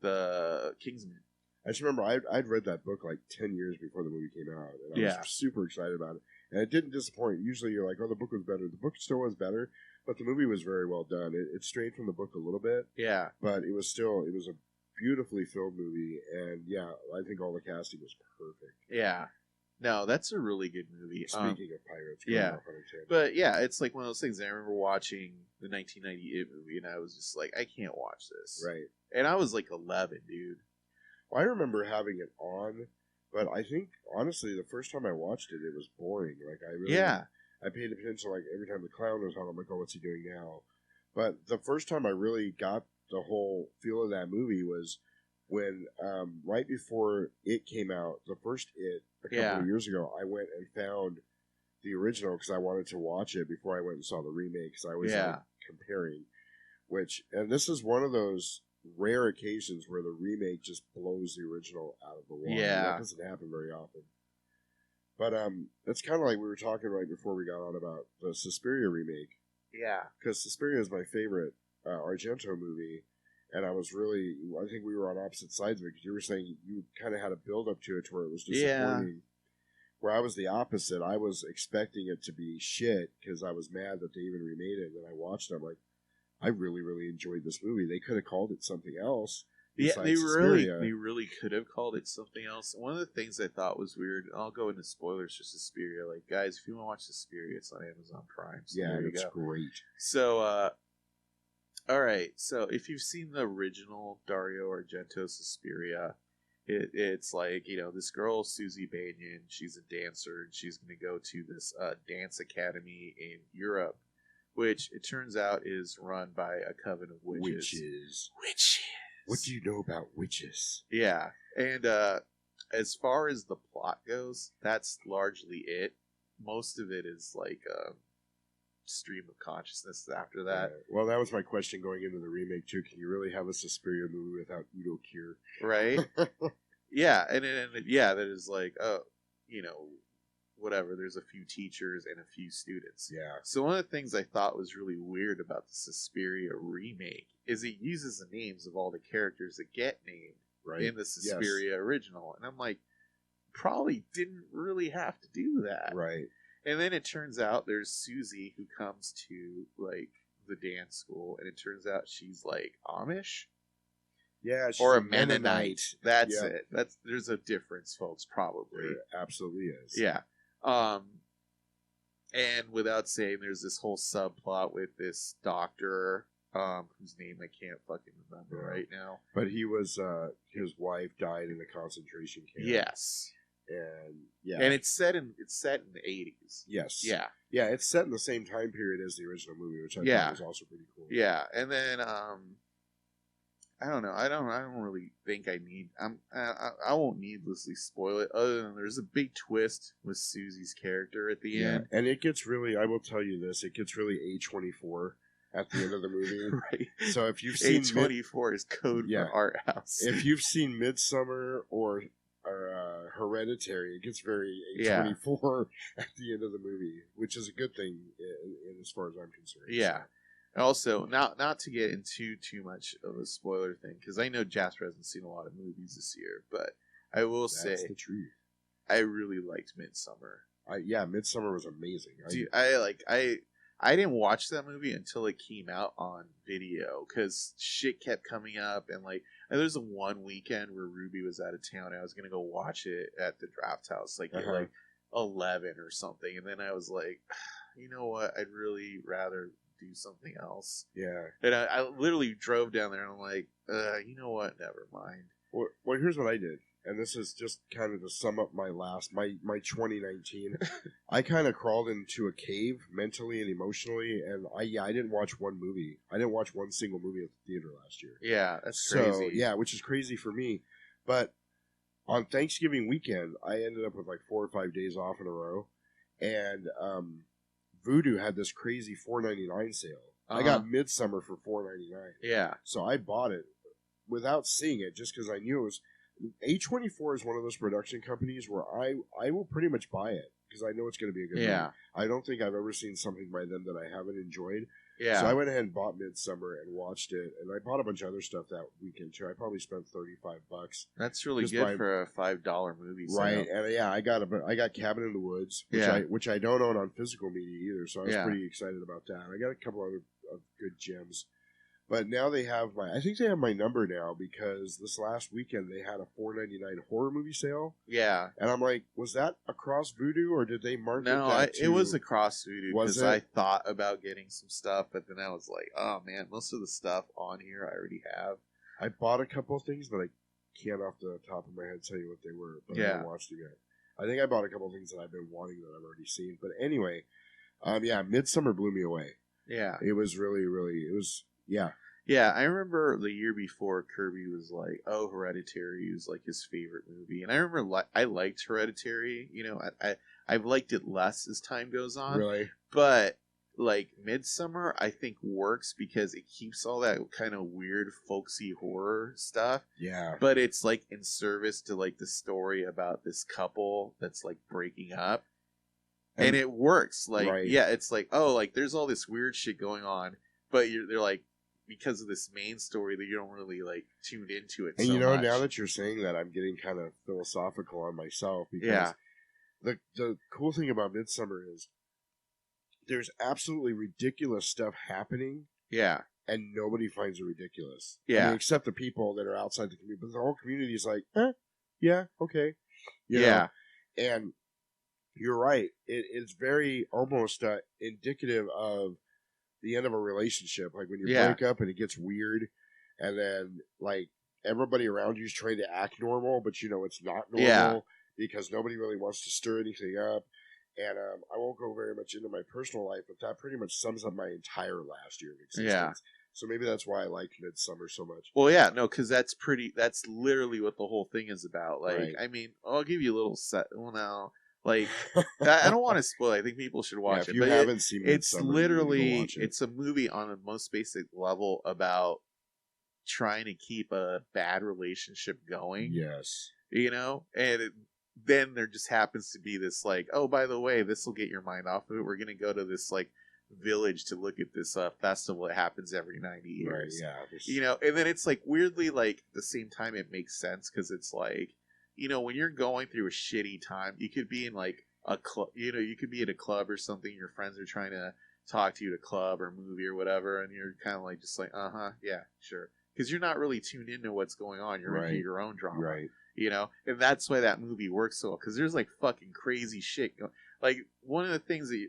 [SPEAKER 1] the Kingsman.
[SPEAKER 2] I just remember I'd read that book like 10 years before the movie came out, and I was super excited about it. And it didn't disappoint. Usually you're like, oh, the book was better. The book still was better, but the movie was very well done. It strayed from the book a little bit. Yeah. But it was a beautifully filmed movie. And yeah, I think all the casting was perfect.
[SPEAKER 1] Yeah. No, that's a really good movie.
[SPEAKER 2] Speaking of pirates.
[SPEAKER 1] But yeah, it's like one of those things. I remember watching the 1998 movie and I was just like, I can't watch this.
[SPEAKER 2] Right.
[SPEAKER 1] And I was like 11, dude.
[SPEAKER 2] Well, I remember having it on. But I think, honestly, the first time I watched it, it was boring. Like, I paid attention, like, every time the clown was on, I'm like, oh, what's he doing now? But the first time I really got the whole feel of that movie was when, right before it came out, the first It, a couple of years ago, I went and found the original because I wanted to watch it before I went and saw the remake because I was like, comparing. And this is one of those rare occasions where the remake just blows the original out of the water.
[SPEAKER 1] Yeah.
[SPEAKER 2] That doesn't happen very often. But it's kind of like we were talking right before we got on about the Suspiria remake.
[SPEAKER 1] Yeah.
[SPEAKER 2] Because Suspiria is my favorite Argento movie, and I think we were on opposite sides of it because you were saying you kind of had a build up to it to where it was disappointing. Where I was the opposite. I was expecting it to be shit because I was mad that they even remade it, and then I watched it. I'm like, I really, really enjoyed this movie. They could have called it something else.
[SPEAKER 1] Yeah, they really could have called it something else. One of the things I thought was weird, I'll go into spoilers for Suspiria. Like, guys, if you want to watch Suspiria, it's on Amazon Prime. So
[SPEAKER 2] it's great.
[SPEAKER 1] So, all right. So, if you've seen the original Dario Argento Suspiria, it's like, you know, this girl, Susie Banyan, she's a dancer, and she's going to go to this dance academy in Europe, which it turns out is run by a coven of witches. Witches.
[SPEAKER 2] What do you know about witches?
[SPEAKER 1] Yeah. And as far as the plot goes, that's largely it. Most of it is like a stream of consciousness after that.
[SPEAKER 2] Well, that was my question going into the remake, too. Can you really have a Suspiria movie without Udo Kier?
[SPEAKER 1] Right? Yeah. And that is like, oh, you know, whatever, there's a few teachers and a few students.
[SPEAKER 2] Yeah.
[SPEAKER 1] So one of the things I thought was really weird about the Suspiria remake is it uses the names of all the characters that get named in the Suspiria original. And I'm like, probably didn't really have to do that.
[SPEAKER 2] Right.
[SPEAKER 1] And then it turns out there's Susie who comes to like the dance school, and it turns out she's like Amish
[SPEAKER 2] Yeah, she's
[SPEAKER 1] or
[SPEAKER 2] a
[SPEAKER 1] a Mennonite. That's
[SPEAKER 2] Yep.
[SPEAKER 1] it. There's a difference, folks. Probably.
[SPEAKER 2] There absolutely is.
[SPEAKER 1] Yeah. And without saying, there's this whole subplot with this doctor, whose name I can't fucking remember right now.
[SPEAKER 2] But he was, his wife died in a concentration camp.
[SPEAKER 1] Yes.
[SPEAKER 2] And yeah,
[SPEAKER 1] and it's set in the 80s.
[SPEAKER 2] Yes.
[SPEAKER 1] Yeah.
[SPEAKER 2] Yeah, it's set in the same time period as the original movie, which I thought was also pretty cool.
[SPEAKER 1] Yeah, and then I don't know. I don't really think I need. I won't needlessly spoil it. Other than there's a big twist with Susie's character at the end,
[SPEAKER 2] and it gets really. I will tell you this: it gets really A24 at the end of the movie.
[SPEAKER 1] Right.
[SPEAKER 2] So if you've seen
[SPEAKER 1] A24 is code for art house.
[SPEAKER 2] If you've seen Midsummer or Hereditary, it gets very A24 at the end of the movie, which is a good thing as far as I'm concerned.
[SPEAKER 1] Yeah. So. Also, not to get into too much of a spoiler thing, because I know Jasper hasn't seen a lot of movies this year, but I will say
[SPEAKER 2] the truth.
[SPEAKER 1] I really liked Midsummer.
[SPEAKER 2] Midsummer was amazing.
[SPEAKER 1] Dude, I didn't watch that movie until it came out on video, because shit kept coming up, and like there's a one weekend where Ruby was out of town, and I was gonna go watch it at the Draft House, like at like 11 or something, and then I was like, you know what, I'd really rather do something else. Yeah. And I literally drove down there, and I'm like, you know what, never mind.
[SPEAKER 2] Well, here's what I did. And this is just kind of to sum up my 2019. I kind of crawled into a cave mentally and emotionally, and I didn't watch one movie. I didn't watch one single movie at the theater last year.
[SPEAKER 1] Yeah, that's crazy.
[SPEAKER 2] So, which is crazy for me. But on Thanksgiving weekend, I ended up with like 4 or 5 days off in a row, and Voodoo had this crazy $4.99 sale. I got Midsummer for $4.99.
[SPEAKER 1] Yeah.
[SPEAKER 2] So I bought it without seeing it, just because I knew it was. A24 is one of those production companies where I will pretty much buy it because I know it's going to be a good movie. I don't think I've ever seen something by them that I haven't enjoyed. Yeah. So I went ahead and bought Midsummer and watched it, and I bought a bunch of other stuff that weekend too. I probably spent $35.
[SPEAKER 1] That's really good for a $5 movie.
[SPEAKER 2] Right, and I got Cabin in the Woods, which I don't own on physical media either, so I was pretty excited about that. I got a couple other of good gems. But now I think they have my number now, because this last weekend they had a $4.99 horror movie sale. Yeah. And I'm like, was that across Voodoo, or did they market that
[SPEAKER 1] it was across Voodoo, because I thought about getting some stuff, but then I was like, oh man, most of the stuff on here I already have.
[SPEAKER 2] I bought a couple of things, but I can't off the top of my head tell you what they were, but I haven't watched it yet. I think I bought a couple of things that I've been wanting that I've already seen. But anyway, Midsummer blew me away. Yeah. It was really, really,
[SPEAKER 1] Yeah, I remember the year before Kirby was like, "Oh, Hereditary was like his favorite movie," and I remember I liked Hereditary. You know, I've liked it less as time goes on. Really, but like Midsummer, I think works because it keeps all that kind of weird, folksy horror stuff. Yeah, but it's like in service to like the story about this couple that's like breaking up, and it works. Like, it's like, oh, like there's all this weird shit going on, but they're like, because of this main story that you don't really like tuned into it.
[SPEAKER 2] And much. Now that you're saying that, I'm getting kind of philosophical on myself, because the cool thing about Midsummer is there's absolutely ridiculous stuff happening. Yeah. And nobody finds it ridiculous. Yeah. I mean, except the people that are outside the community. But the whole community is like, yeah, okay. You know? And you're right. It's very almost indicative of the end of a relationship, like when you break up and it gets weird, and then like everybody around you is trying to act normal, but you know it's not normal because nobody really wants to stir anything up. And I won't go very much into my personal life, but that pretty much sums up my entire last year of existence. Yeah. So maybe that's why I like Midsummer so much.
[SPEAKER 1] Well, yeah, no, because that's literally what the whole thing is about. Like, I mean, I'll give you a little set. Well, now. Like, I don't want to spoil it. I think people should watch it.
[SPEAKER 2] If you haven't seen it,
[SPEAKER 1] it's literally, it's a movie on the most basic level about trying to keep a bad relationship going. Yes. You know? And then there just happens to be this, like, oh, by the way, this will get your mind off of it. We're going to go to this, like, village to look at this festival that happens every 90 years. Right, yeah. You know? And then it's, like, weirdly, like, at the same time, it makes sense because it's, like, you know, when you're going through a shitty time, you could be in like a club. You know, you could be at a club or something. Your friends are trying to talk to you at a club or movie or whatever, and you're kind of like just like, yeah, sure, because you're not really tuned into what's going on. You're into your own drama,
[SPEAKER 2] right?
[SPEAKER 1] You know, and that's why that movie works so well. Because there's like fucking crazy shit. Like one of the things that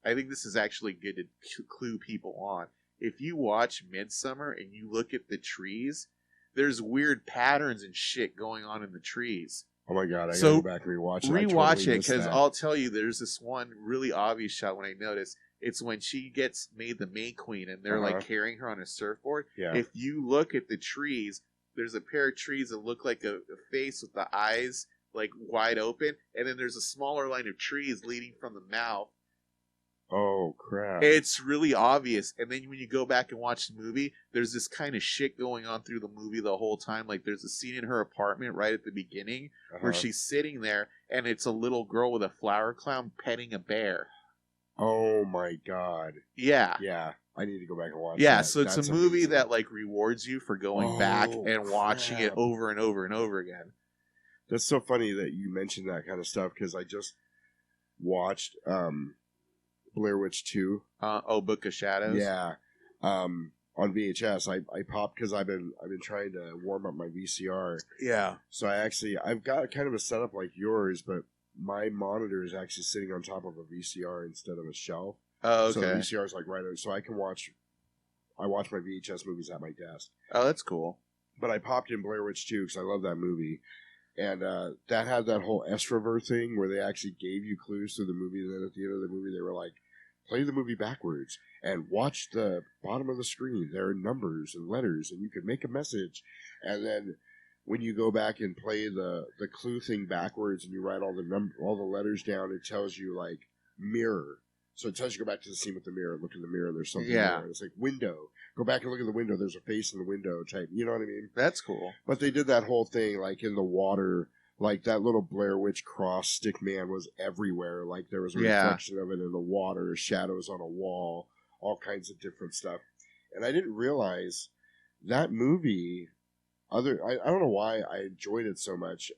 [SPEAKER 1] I think this is actually good to clue people on. If you watch Midsummer and you look at the trees, there's weird patterns and shit going on in the trees.
[SPEAKER 2] Oh my god! I gotta go back and rewatch it.
[SPEAKER 1] Rewatch it because I'll tell you, there's this one really obvious shot when I noticed. It's when she gets made the May Queen and they're like carrying her on a surfboard.
[SPEAKER 2] Yeah.
[SPEAKER 1] If you look at the trees, there's a pair of trees that look like a face with the eyes like wide open, and then there's a smaller line of trees leading from the mouth.
[SPEAKER 2] Oh crap!
[SPEAKER 1] It's really obvious, and then when you go back and watch the movie, there's this kind of shit going on through the movie the whole time. Like there's a scene in her apartment right at the beginning where she's sitting there, and it's a little girl with a flower crown petting a bear.
[SPEAKER 2] Oh my god!
[SPEAKER 1] Yeah,
[SPEAKER 2] yeah. I need to go back and watch.
[SPEAKER 1] Yeah,
[SPEAKER 2] that.
[SPEAKER 1] so it's a movie that like rewards you for going back and watching it over and over and over again.
[SPEAKER 2] That's so funny that you mentioned that kind of stuff because I just watched Blair Witch 2.
[SPEAKER 1] Book of Shadows.
[SPEAKER 2] Yeah, on VHS. I popped because I've been trying to warm up my VCR.
[SPEAKER 1] Yeah.
[SPEAKER 2] So I've got kind of a setup like yours, but my monitor is actually sitting on top of a VCR instead of a shelf.
[SPEAKER 1] Oh, okay.
[SPEAKER 2] So the VCR is like right on, so I watch my VHS movies at my desk.
[SPEAKER 1] Oh, that's cool.
[SPEAKER 2] But I popped in Blair Witch 2 because I love that movie. And that had that whole extrovert thing where they actually gave you clues to the movie. And then at the end of the movie, they were like, play the movie backwards and watch the bottom of the screen. There are numbers and letters, and you can make a message. And then when you go back and play the clue thing backwards and you write all the letters down, it tells you, like, mirror. So it tells you to go back to the scene with the mirror, look in the mirror, there's something there. And it's like window. Go back and look at the window, there's a face in the window type. You know what I mean?
[SPEAKER 1] That's cool.
[SPEAKER 2] But they did that whole thing, like, in the water. Like, that little Blair Witch cross stick man was everywhere. Like, there was a reflection of it in the water, shadows on a wall, all kinds of different stuff. And I didn't realize that movie, I don't know why I enjoyed it so much,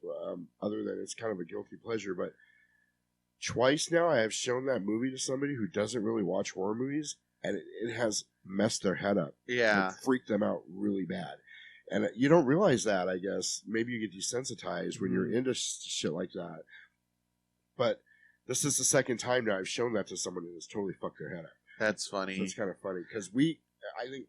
[SPEAKER 2] other than it's kind of a guilty pleasure, but twice now I have shown that movie to somebody who doesn't really watch horror movies, and it has messed their head up.
[SPEAKER 1] Yeah.
[SPEAKER 2] It freaked them out really bad. And you don't realize that, I guess. Maybe you get desensitized when you're into shit like that. But this is the second time now I've shown that to someone and it's totally fucked their head up.
[SPEAKER 1] That's funny.
[SPEAKER 2] So it's kind of funny. Because I think,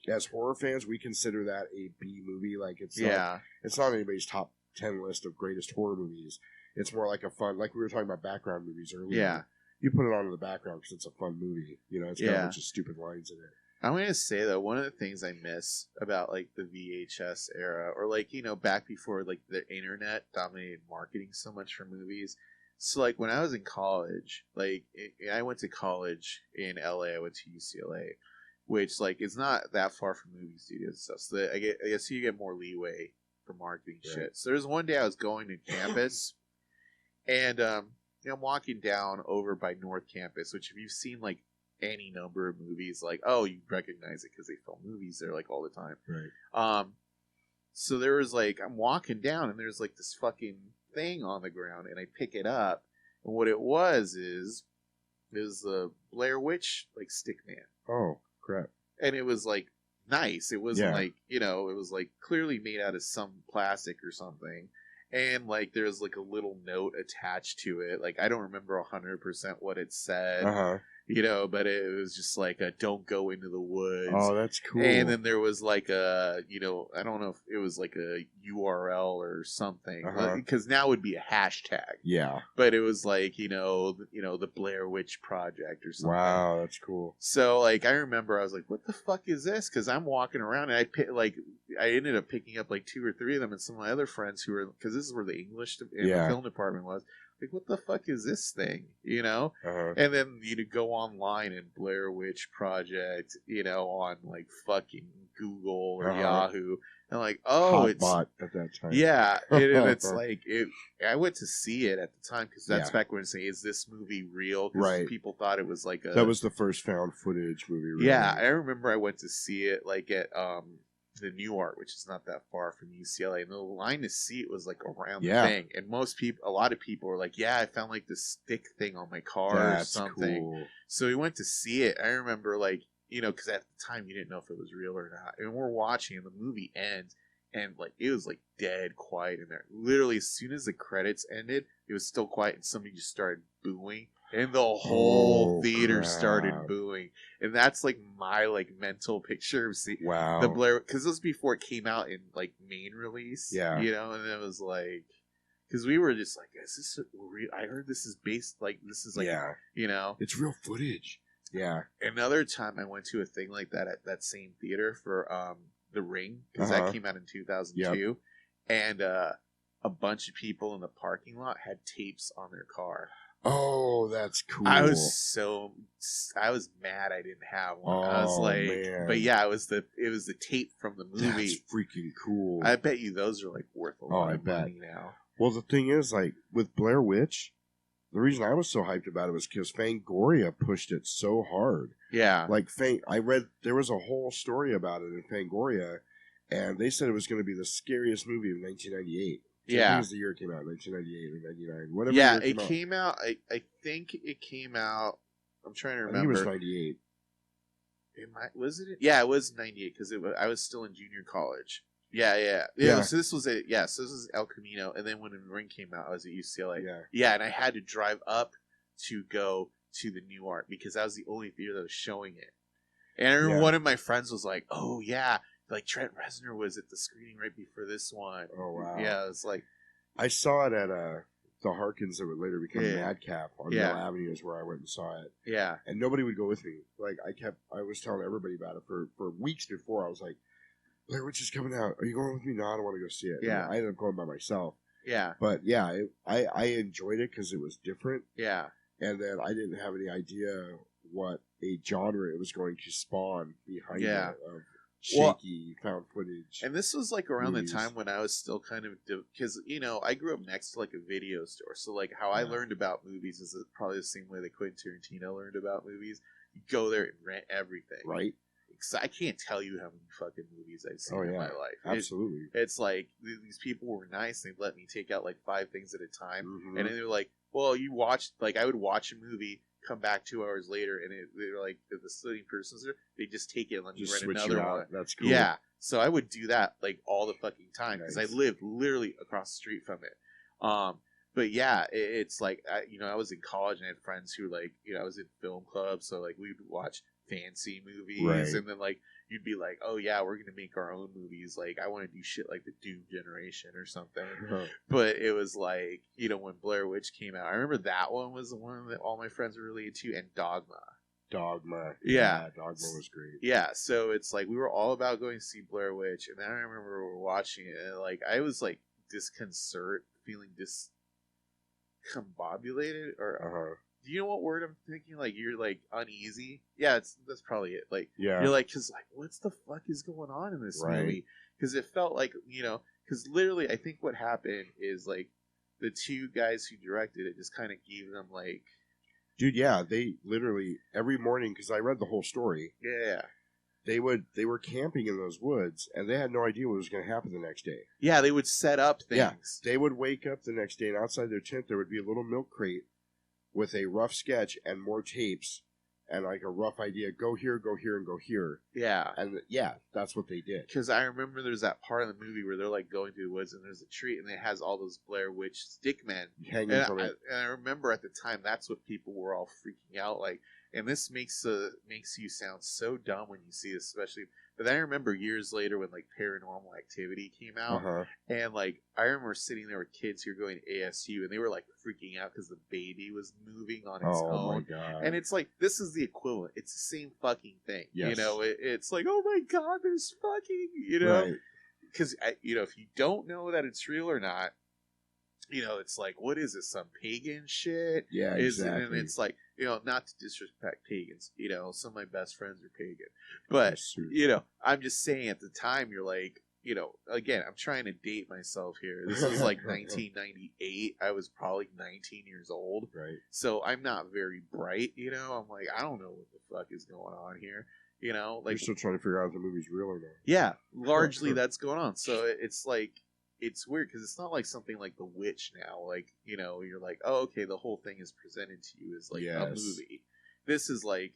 [SPEAKER 2] as horror fans, we consider that a B movie. Like, it's not anybody's top 10 list of greatest horror movies. It's more like a fun, like we were talking about background movies earlier.
[SPEAKER 1] Yeah.
[SPEAKER 2] You put it on in the background because it's a fun movie. You know, it's got a bunch of stupid lines in it.
[SPEAKER 1] I'm going to say, though, one of the things I miss about, like, the VHS era, or, like, you know, back before, like, the internet dominated marketing so much for movies. So, like, when I was in college, like, I went to college in LA, I went to UCLA, which, like, is not that far from movie studios and stuff. So I guess you get more leeway for marketing shit. So there's one day I was going to campus, and, you know, I'm walking down over by North Campus, which if you've seen, like, any number of movies, like, oh, you recognize it because they film movies there, like, all the time.
[SPEAKER 2] Right.
[SPEAKER 1] So there was, like, I'm walking down, and there's, like, this fucking thing on the ground, and I pick it up, and what it was is the Blair Witch, like, stick man.
[SPEAKER 2] Oh, crap.
[SPEAKER 1] And it was, like, nice. It wasn't, like, you know, it was, like, clearly made out of some plastic or something. And, like, there's, like, a little note attached to it. Like, I don't remember 100% what it said. You know, but it was just like a don't go into the woods.
[SPEAKER 2] Oh, that's cool.
[SPEAKER 1] And then there was like a, you know, I don't know if it was like a URL or something. Because now would be a hashtag.
[SPEAKER 2] Yeah.
[SPEAKER 1] But it was like, you know, the Blair Witch Project or something.
[SPEAKER 2] Wow, that's cool.
[SPEAKER 1] So, like, I remember I was like, what the fuck is this? Because I'm walking around and I ended up picking up like 2 or 3 of them, and some of my other friends who were, because this is where the English and the film department was. Like, what the fuck is this thing? You know? And then you'd go online and Blair Witch Project, you know, on like fucking Google or Yahoo. And like, oh,
[SPEAKER 2] hot
[SPEAKER 1] it's
[SPEAKER 2] bot at that time.
[SPEAKER 1] Yeah. And it's like, I went to see it at the time because that's back when it's saying, is this movie real? Because people thought it was like
[SPEAKER 2] that was the first found footage movie. Really.
[SPEAKER 1] Yeah. I remember I went to see it like at, the Newark, which is not that far from UCLA, and the line to see it was like around the
[SPEAKER 2] Yeah.
[SPEAKER 1] thing. And a lot of people were like, "Yeah, I found like this stick thing on my car or
[SPEAKER 2] That's
[SPEAKER 1] something."
[SPEAKER 2] cool.
[SPEAKER 1] So we went to see it. I remember like, because at the time you didn't know if it was real or not. And we're watching, and the movie ends, and like it was like dead quiet in there. Literally, as soon as the credits ended, it was still quiet, and somebody just started booing, and the whole theater started booing. And that's like my like mental picture of the Blair, because this was before it came out in like main release.
[SPEAKER 2] Yeah,
[SPEAKER 1] and it was like, because we were just like, is this real? I heard this is based like this is like,
[SPEAKER 2] it's real footage. Yeah.
[SPEAKER 1] Another time I went to a thing like that at that same theater for The Ring, because that came out in 2002, and a bunch of people in the parking lot had tapes on their car.
[SPEAKER 2] Oh, that's cool.
[SPEAKER 1] I was mad I didn't have one. I was like, man. But yeah, it was the tape from the movie.
[SPEAKER 2] That's freaking cool.
[SPEAKER 1] I bet you those are like worth a lot of money now.
[SPEAKER 2] Well, the thing is, like with Blair Witch, the reason I was so hyped about it was because Fangoria pushed it so hard.
[SPEAKER 1] Yeah.
[SPEAKER 2] Like I read there was a whole story about it in Fangoria, and they said it was going to be the scariest movie of 1998. So I think it was the year it came out, 1998 or 99, whatever.
[SPEAKER 1] Yeah, it came out. I think it came out. I'm trying to remember.
[SPEAKER 2] I think it was 98.
[SPEAKER 1] Was it? Yeah, it was 98 because I was still in junior college. Yeah. So this was it. Yeah, so this was El Camino, and then when The Ring came out, I was at UCLA. Yeah, and I had to drive up to go to the Newark because that was the only theater that was showing it. And I remember one of my friends was like, "Oh yeah." Like Trent Reznor was at the screening right before this one.
[SPEAKER 2] Oh wow!
[SPEAKER 1] Yeah, it's like
[SPEAKER 2] I saw it at the Harkins that would later become Madcap on Mill Avenue is where I went and saw it.
[SPEAKER 1] Yeah,
[SPEAKER 2] and nobody would go with me. Like I was telling everybody about it for weeks before. I was like, Blair Witch is coming out. Are you going with me? No, I don't want to go see it.
[SPEAKER 1] Yeah,
[SPEAKER 2] and I ended up going by myself.
[SPEAKER 1] Yeah,
[SPEAKER 2] but yeah, I enjoyed it because it was different.
[SPEAKER 1] Yeah,
[SPEAKER 2] and then I didn't have any idea what a genre it was going to spawn behind it. Of shaky found footage.
[SPEAKER 1] And this was like around the time when I was still kind of, because I grew up next to like a video store, so like how I learned about movies is probably the same way that Quentin Tarantino learned about movies. You go there and rent everything,
[SPEAKER 2] right?
[SPEAKER 1] Because I can't tell you how many fucking movies I've seen in my life.
[SPEAKER 2] Absolutely,
[SPEAKER 1] it's like these people were nice. They let me take out like 5 things at a time, and then they're like, "Well, you watched." Like I would watch a movie. Come back 2 hours later, and they're like, if the sitting person's there, they just take it and let me rent another one.
[SPEAKER 2] That's cool.
[SPEAKER 1] Yeah, so I would do that like all the fucking time because I lived literally across the street from it. But yeah, it's like I was in college and I had friends who like I was in film clubs, so like we'd watch fancy movies, and then like you'd be like, oh yeah, we're gonna make our own movies. Like I want to do shit like the Doom Generation or something. But it was like when Blair Witch came out, I remember that one was the one that all my friends were really into, and Dogma. Yeah,
[SPEAKER 2] Dogma was great.
[SPEAKER 1] Yeah, so it's like we were all about going to see Blair Witch, and then I remember we were watching it, and like I was like feeling discombobulated, or do you know what word I'm thinking? Like you're like uneasy. Yeah, that's probably it. Like you're like, because like what's the fuck is going on in this movie? Because it felt like because literally I think what happened is like the 2 guys who directed it just kind of gave them like,
[SPEAKER 2] dude, yeah, they literally every morning, because I read the whole story.
[SPEAKER 1] Yeah.
[SPEAKER 2] They were camping in those woods, and they had no idea what was going to happen the next day.
[SPEAKER 1] Yeah, they would set up things.
[SPEAKER 2] Yeah, they would wake up the next day, and outside their tent there would be a little milk crate with a rough sketch and more tapes and like a rough idea. Go here, go here, and go here.
[SPEAKER 1] Yeah.
[SPEAKER 2] And that's what they did.
[SPEAKER 1] Because I remember there's that part of the movie where they're like going through the woods and there's a tree and it has all those Blair Witch stickmen
[SPEAKER 2] hanging from it.
[SPEAKER 1] And I remember at the time that's what people were all freaking out like. And this makes you sound so dumb when you see it, especially. But then I remember years later when like Paranormal Activity came out, and like I remember sitting there with kids who were going to ASU, and they were like freaking out because the baby was moving on its own.
[SPEAKER 2] Oh my god!
[SPEAKER 1] And it's like this is the equivalent. It's the same fucking thing.
[SPEAKER 2] Yes.
[SPEAKER 1] It's like, oh my god, there's fucking because if you don't know that it's real or not, it's like, what is this? Some pagan shit?
[SPEAKER 2] Yeah, exactly.
[SPEAKER 1] And it's like, not to disrespect pagans. Some of my best friends are pagan. But, I'm just saying at the time, you're like, again, I'm trying to date myself here. This is like 1998. I was probably 19 years old.
[SPEAKER 2] Right.
[SPEAKER 1] So I'm not very bright, I'm like, I don't know what the fuck is going on here. You know,
[SPEAKER 2] You're
[SPEAKER 1] like
[SPEAKER 2] still trying to figure out if the movie's real or not.
[SPEAKER 1] yeah, largely that's going on. So it's like it's weird because it's not like something like The Witch now. Like you know, you're like, oh, okay, the whole thing is presented to you as like a movie. This is like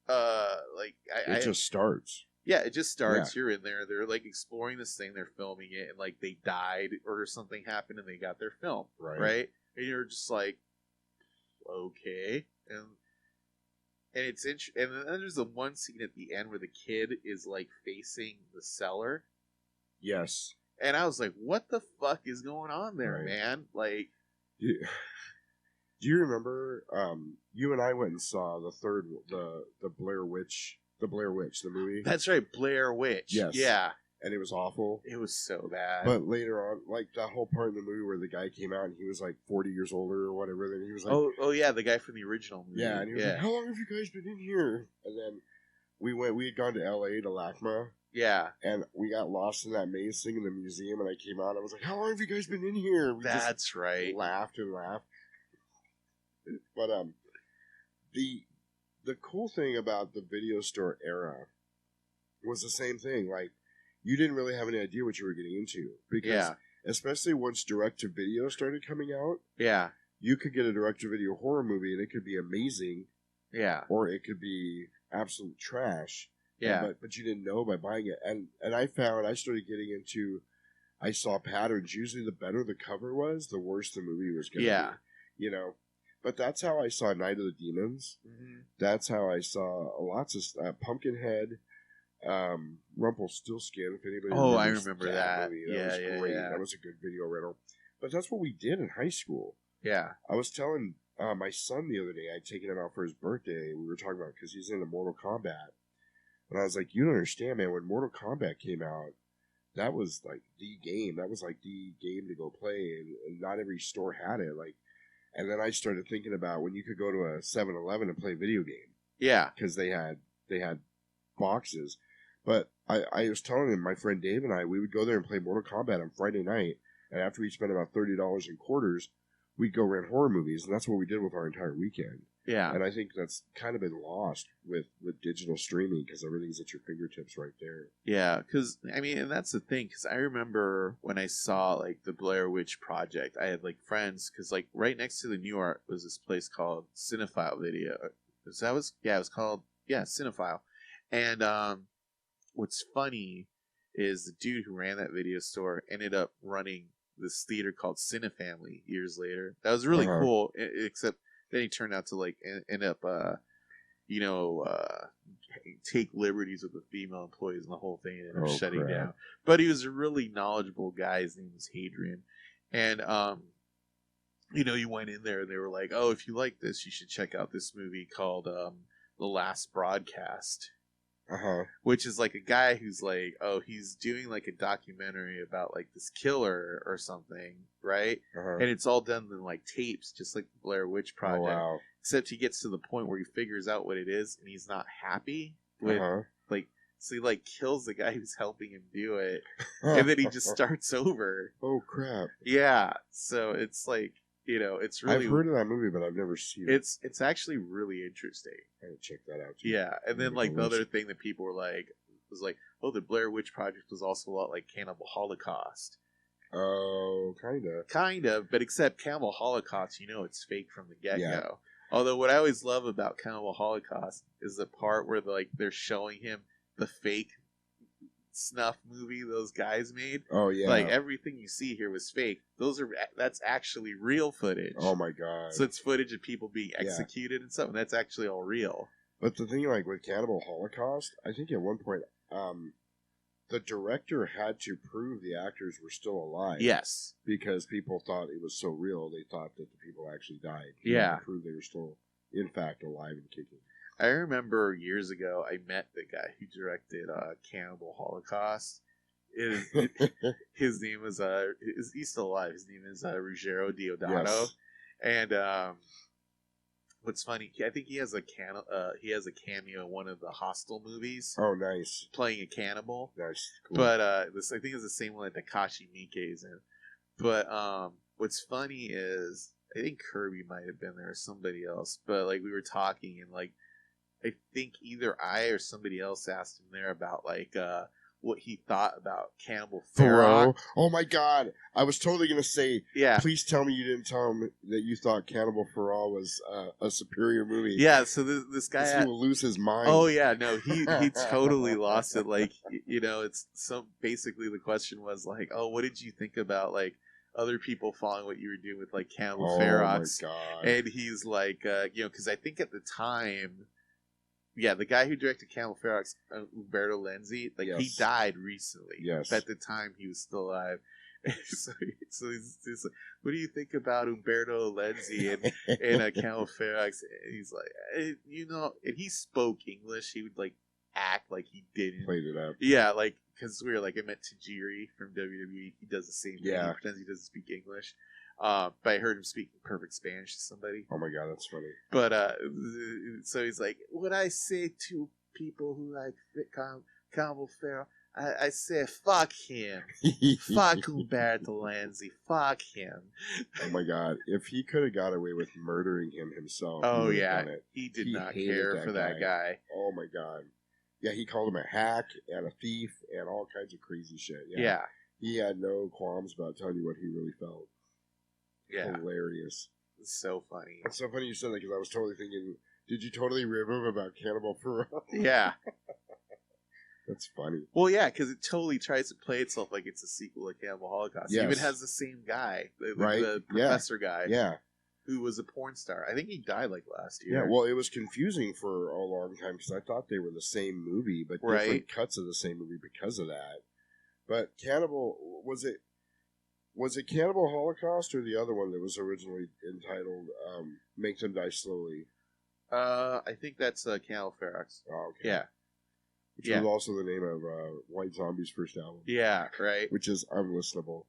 [SPEAKER 2] it just starts.
[SPEAKER 1] Yeah, it just starts. Yeah. You're in there. They're like exploring this thing. They're filming it, and like they died or something happened, and they got their film right. And you're just like, okay, and it's and then there's the one scene at the end where the kid is like facing the cellar.
[SPEAKER 2] Yes.
[SPEAKER 1] And I was like, what the fuck is going on there, man? Like,
[SPEAKER 2] do you remember? You and I went and saw the Blair Witch, the movie.
[SPEAKER 1] That's right, Blair Witch.
[SPEAKER 2] Yes.
[SPEAKER 1] Yeah.
[SPEAKER 2] And it was awful.
[SPEAKER 1] It was so bad.
[SPEAKER 2] But later on, like that whole part in the movie where the guy came out and he was like 40 years older or whatever, then he was like,
[SPEAKER 1] oh yeah, the guy from the original movie.
[SPEAKER 2] Yeah, and he was like, how long have you guys been in here? And then we had gone to LA to LACMA.
[SPEAKER 1] Yeah.
[SPEAKER 2] And we got lost in that maze thing in the museum, and I came out and I was like, how long have you guys been in here? We
[SPEAKER 1] That's right.
[SPEAKER 2] Laughed and laughed. But the cool thing about the video store era was the same thing. Like, you didn't really have any idea what you were getting into. Because, especially once direct-to-video started coming out, you could get a direct-to-video horror movie, and it could be amazing.
[SPEAKER 1] Yeah.
[SPEAKER 2] Or it could be absolute trash.
[SPEAKER 1] Yeah.
[SPEAKER 2] But you didn't know by buying it. And I started getting into, I saw patterns. Usually the better the cover was, the worse the movie was going to be. You know? But that's how I saw Night of the Demons. Mm-hmm. That's how I saw lots of Pumpkinhead, Rumpelstiltskin. If anybody
[SPEAKER 1] I remember that.
[SPEAKER 2] Movie. That was great. That was a good video rental. But that's what we did in high school.
[SPEAKER 1] Yeah.
[SPEAKER 2] I was telling my son the other day, I'd taken him out for his birthday. We were talking about because he's into Mortal Kombat. And I was like, you don't understand, man. When Mortal Kombat came out, that was like the game. That was like the game to go play. And not every store had it. Like, and then I started thinking about when you could go to a 7-Eleven and play a video game.
[SPEAKER 1] Yeah.
[SPEAKER 2] Because they had boxes. But I was telling him, my friend Dave and I, we would go there and play Mortal Kombat on Friday night. And after we spent about $30 in quarters, we'd go rent horror movies. And that's what we did with our entire weekend.
[SPEAKER 1] Yeah.
[SPEAKER 2] And I think that's kind of been lost with digital streaming because everything's at your fingertips right there.
[SPEAKER 1] Yeah, because, I mean, and that's the thing, because I remember when I saw, like, the Blair Witch Project, I had, like, friends, because, like, right next to the New York was this place called Cinephile Video. It was called, Cinephile. And what's funny is the dude who ran that video store ended up running this theater called Cinefamily years later. That was really cool, except then he turned out to like end up take liberties with the female employees and the whole thing ended up shutting down. But he was a really knowledgeable guy. His name was Hadrian. And you went in there and they were like, oh, if you like this, you should check out this movie called The Last Broadcast. Which is like a guy who's like, he's doing like a documentary about like this killer or something, right? And it's all done in like tapes, just like the Blair Witch Project.
[SPEAKER 2] Oh, wow.
[SPEAKER 1] Except he gets to the point where he figures out what it is and he's not happy with like, so he like kills the guy who's helping him do it, and then he just starts over.
[SPEAKER 2] Oh crap!
[SPEAKER 1] Yeah, so it's like, it's really.
[SPEAKER 2] I've heard of that movie, but I've never seen it.
[SPEAKER 1] It's actually really interesting.
[SPEAKER 2] I gotta check that out too.
[SPEAKER 1] Yeah, and then like the other thing that people were like was like, oh, the Blair Witch Project was also a lot like Cannibal Holocaust.
[SPEAKER 2] Oh,
[SPEAKER 1] kind of, but except Cannibal Holocaust, it's fake from the get go.
[SPEAKER 2] Yeah.
[SPEAKER 1] Although what I always love about Cannibal Holocaust is the part where they're showing him the fake snuff movie those guys made.
[SPEAKER 2] Oh yeah,
[SPEAKER 1] like everything you see here was fake. That's actually real footage.
[SPEAKER 2] Oh my god!
[SPEAKER 1] So it's footage of people being executed and stuff, and that's actually all real.
[SPEAKER 2] But the thing, like with Cannibal Holocaust, I think at one point, the director had to prove the actors were still alive.
[SPEAKER 1] Yes,
[SPEAKER 2] because people thought it was so real. They thought that the people actually died.
[SPEAKER 1] He had
[SPEAKER 2] to prove they were still, in fact, alive and kicking.
[SPEAKER 1] I remember years ago, I met the guy who directed Cannibal Holocaust. His name was he's still alive. His name is Ruggero Deodato,
[SPEAKER 2] yes.
[SPEAKER 1] And what's funny, I think he has a cameo in one of the Hostel movies.
[SPEAKER 2] Oh, nice!
[SPEAKER 1] Playing a cannibal.
[SPEAKER 2] Nice, cool.
[SPEAKER 1] But I think it's the same one that Takashi Miike is in. But what's funny is I think Kirby might have been there or somebody else. But like we were talking and like. I think either I or somebody else asked him there about like what he thought about Cannibal Ferox.
[SPEAKER 2] Oh my god! I was totally gonna say,
[SPEAKER 1] Yeah,
[SPEAKER 2] please tell me you didn't tell him that you thought Cannibal Ferox was a superior movie.
[SPEAKER 1] yeah. So this guy
[SPEAKER 2] This will lose his mind.
[SPEAKER 1] Oh yeah, no, he totally lost it. Like, you know, it's so basically the question was like, oh, what did you think about like other people following what you were doing with like Cannibal Ferox?
[SPEAKER 2] Oh my god!
[SPEAKER 1] And he's like, you know, because I think at the time, yeah, the guy who directed Cannibal Ferox, Umberto Lenzi, like he
[SPEAKER 2] Yes.
[SPEAKER 1] died recently.
[SPEAKER 2] Yes.
[SPEAKER 1] But at the time he was still alive. so he's just like, what do you think about Umberto Lenzi and Cannibal Ferox? And he's like, you know, and he spoke English. He would like act like he didn't.
[SPEAKER 2] Played it up.
[SPEAKER 1] Yeah, like because we were like, I met Tajiri from WWE. He does the same thing.
[SPEAKER 2] Yeah.
[SPEAKER 1] He pretends he doesn't speak English. But I heard him speaking perfect Spanish to somebody.
[SPEAKER 2] Oh my god, that's funny.
[SPEAKER 1] But so he's like, what I say to people who like Cannibal Ferox, I say, fuck him. Fuck Umberto Lenzi. Fuck him.
[SPEAKER 2] Oh my god, if he could have got away with murdering him himself.
[SPEAKER 1] Oh
[SPEAKER 2] he
[SPEAKER 1] yeah,
[SPEAKER 2] done it.
[SPEAKER 1] he did
[SPEAKER 2] He
[SPEAKER 1] not
[SPEAKER 2] hated
[SPEAKER 1] care
[SPEAKER 2] that
[SPEAKER 1] for that guy.
[SPEAKER 2] Oh my god. Yeah, he called him a hack and a thief and all kinds of crazy shit.
[SPEAKER 1] Yeah.
[SPEAKER 2] He had no qualms about telling you what he really felt.
[SPEAKER 1] Yeah.
[SPEAKER 2] Hilarious.
[SPEAKER 1] It's so funny.
[SPEAKER 2] It's so funny you said that because I was totally thinking, did you totally rib him about Cannibal Ferox?
[SPEAKER 1] Yeah.
[SPEAKER 2] That's funny.
[SPEAKER 1] Well, yeah, because it totally tries to play itself like it's a sequel to Cannibal Holocaust.
[SPEAKER 2] Yes.
[SPEAKER 1] It even has the same guy,
[SPEAKER 2] Right?
[SPEAKER 1] the professor guy,
[SPEAKER 2] Yeah.
[SPEAKER 1] who was a porn star. I think he died like last year.
[SPEAKER 2] Yeah, well, it was confusing for a long time because I thought they were the same movie, but different
[SPEAKER 1] Right.
[SPEAKER 2] cuts of the same movie because of that. But Cannibal, was it Cannibal Holocaust or the other one that was originally entitled Make Them Die Slowly?
[SPEAKER 1] I think that's Cannibal Ferox.
[SPEAKER 2] Oh, okay.
[SPEAKER 1] Yeah.
[SPEAKER 2] Which
[SPEAKER 1] Yeah.
[SPEAKER 2] was also the name of White Zombie's first album.
[SPEAKER 1] Yeah, right.
[SPEAKER 2] Which is unlistenable.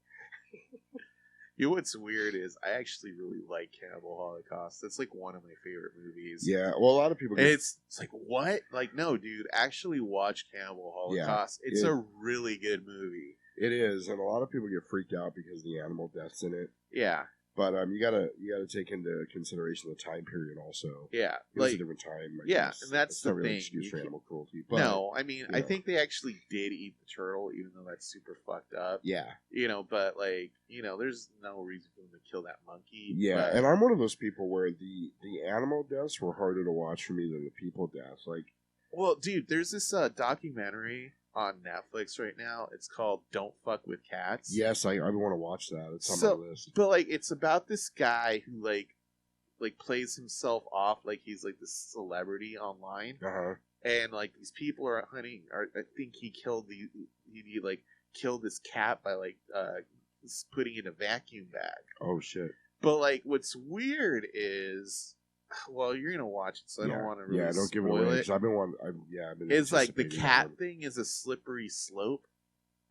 [SPEAKER 1] You know what's weird is I actually really like Cannibal Holocaust. That's like one of my favorite movies.
[SPEAKER 2] Yeah, well, a lot of people...
[SPEAKER 1] And it's like, what? Like, no, dude, actually watch Cannibal Holocaust.
[SPEAKER 2] Yeah,
[SPEAKER 1] it's a really good movie.
[SPEAKER 2] It is, and a lot of people get freaked out because of the animal deaths in it.
[SPEAKER 1] Yeah.
[SPEAKER 2] But you gotta take into consideration the time period also.
[SPEAKER 1] Yeah.
[SPEAKER 2] It was a different time. I
[SPEAKER 1] yeah,
[SPEAKER 2] guess.
[SPEAKER 1] and that's
[SPEAKER 2] it's
[SPEAKER 1] the
[SPEAKER 2] not really
[SPEAKER 1] thing.
[SPEAKER 2] an excuse for animal cruelty. But,
[SPEAKER 1] no, I mean, I
[SPEAKER 2] know.
[SPEAKER 1] think they actually did eat the turtle, even though that's super fucked up.
[SPEAKER 2] Yeah.
[SPEAKER 1] You know, but like, you know, there's no reason for them to kill that monkey.
[SPEAKER 2] Yeah,
[SPEAKER 1] but...
[SPEAKER 2] and I'm one of those people where the animal deaths were harder to watch for me than the people deaths. Like,
[SPEAKER 1] well, dude, there's this documentary on Netflix right now. It's called "Don't Fuck with Cats."
[SPEAKER 2] yes, I want to watch that. It's on my list.
[SPEAKER 1] But like, it's about this guy who like plays himself off like he's like this celebrity online, and like these people are hunting. Or I think he killed he like killed this cat by like putting it in a vacuum bag.
[SPEAKER 2] Oh shit!
[SPEAKER 1] But like, what's weird is, well, you're gonna watch it, so I don't want to really
[SPEAKER 2] don't give it
[SPEAKER 1] spoil
[SPEAKER 2] away.
[SPEAKER 1] it.
[SPEAKER 2] I've been.
[SPEAKER 1] It's like the
[SPEAKER 2] anticipating
[SPEAKER 1] cat
[SPEAKER 2] that
[SPEAKER 1] thing is a slippery slope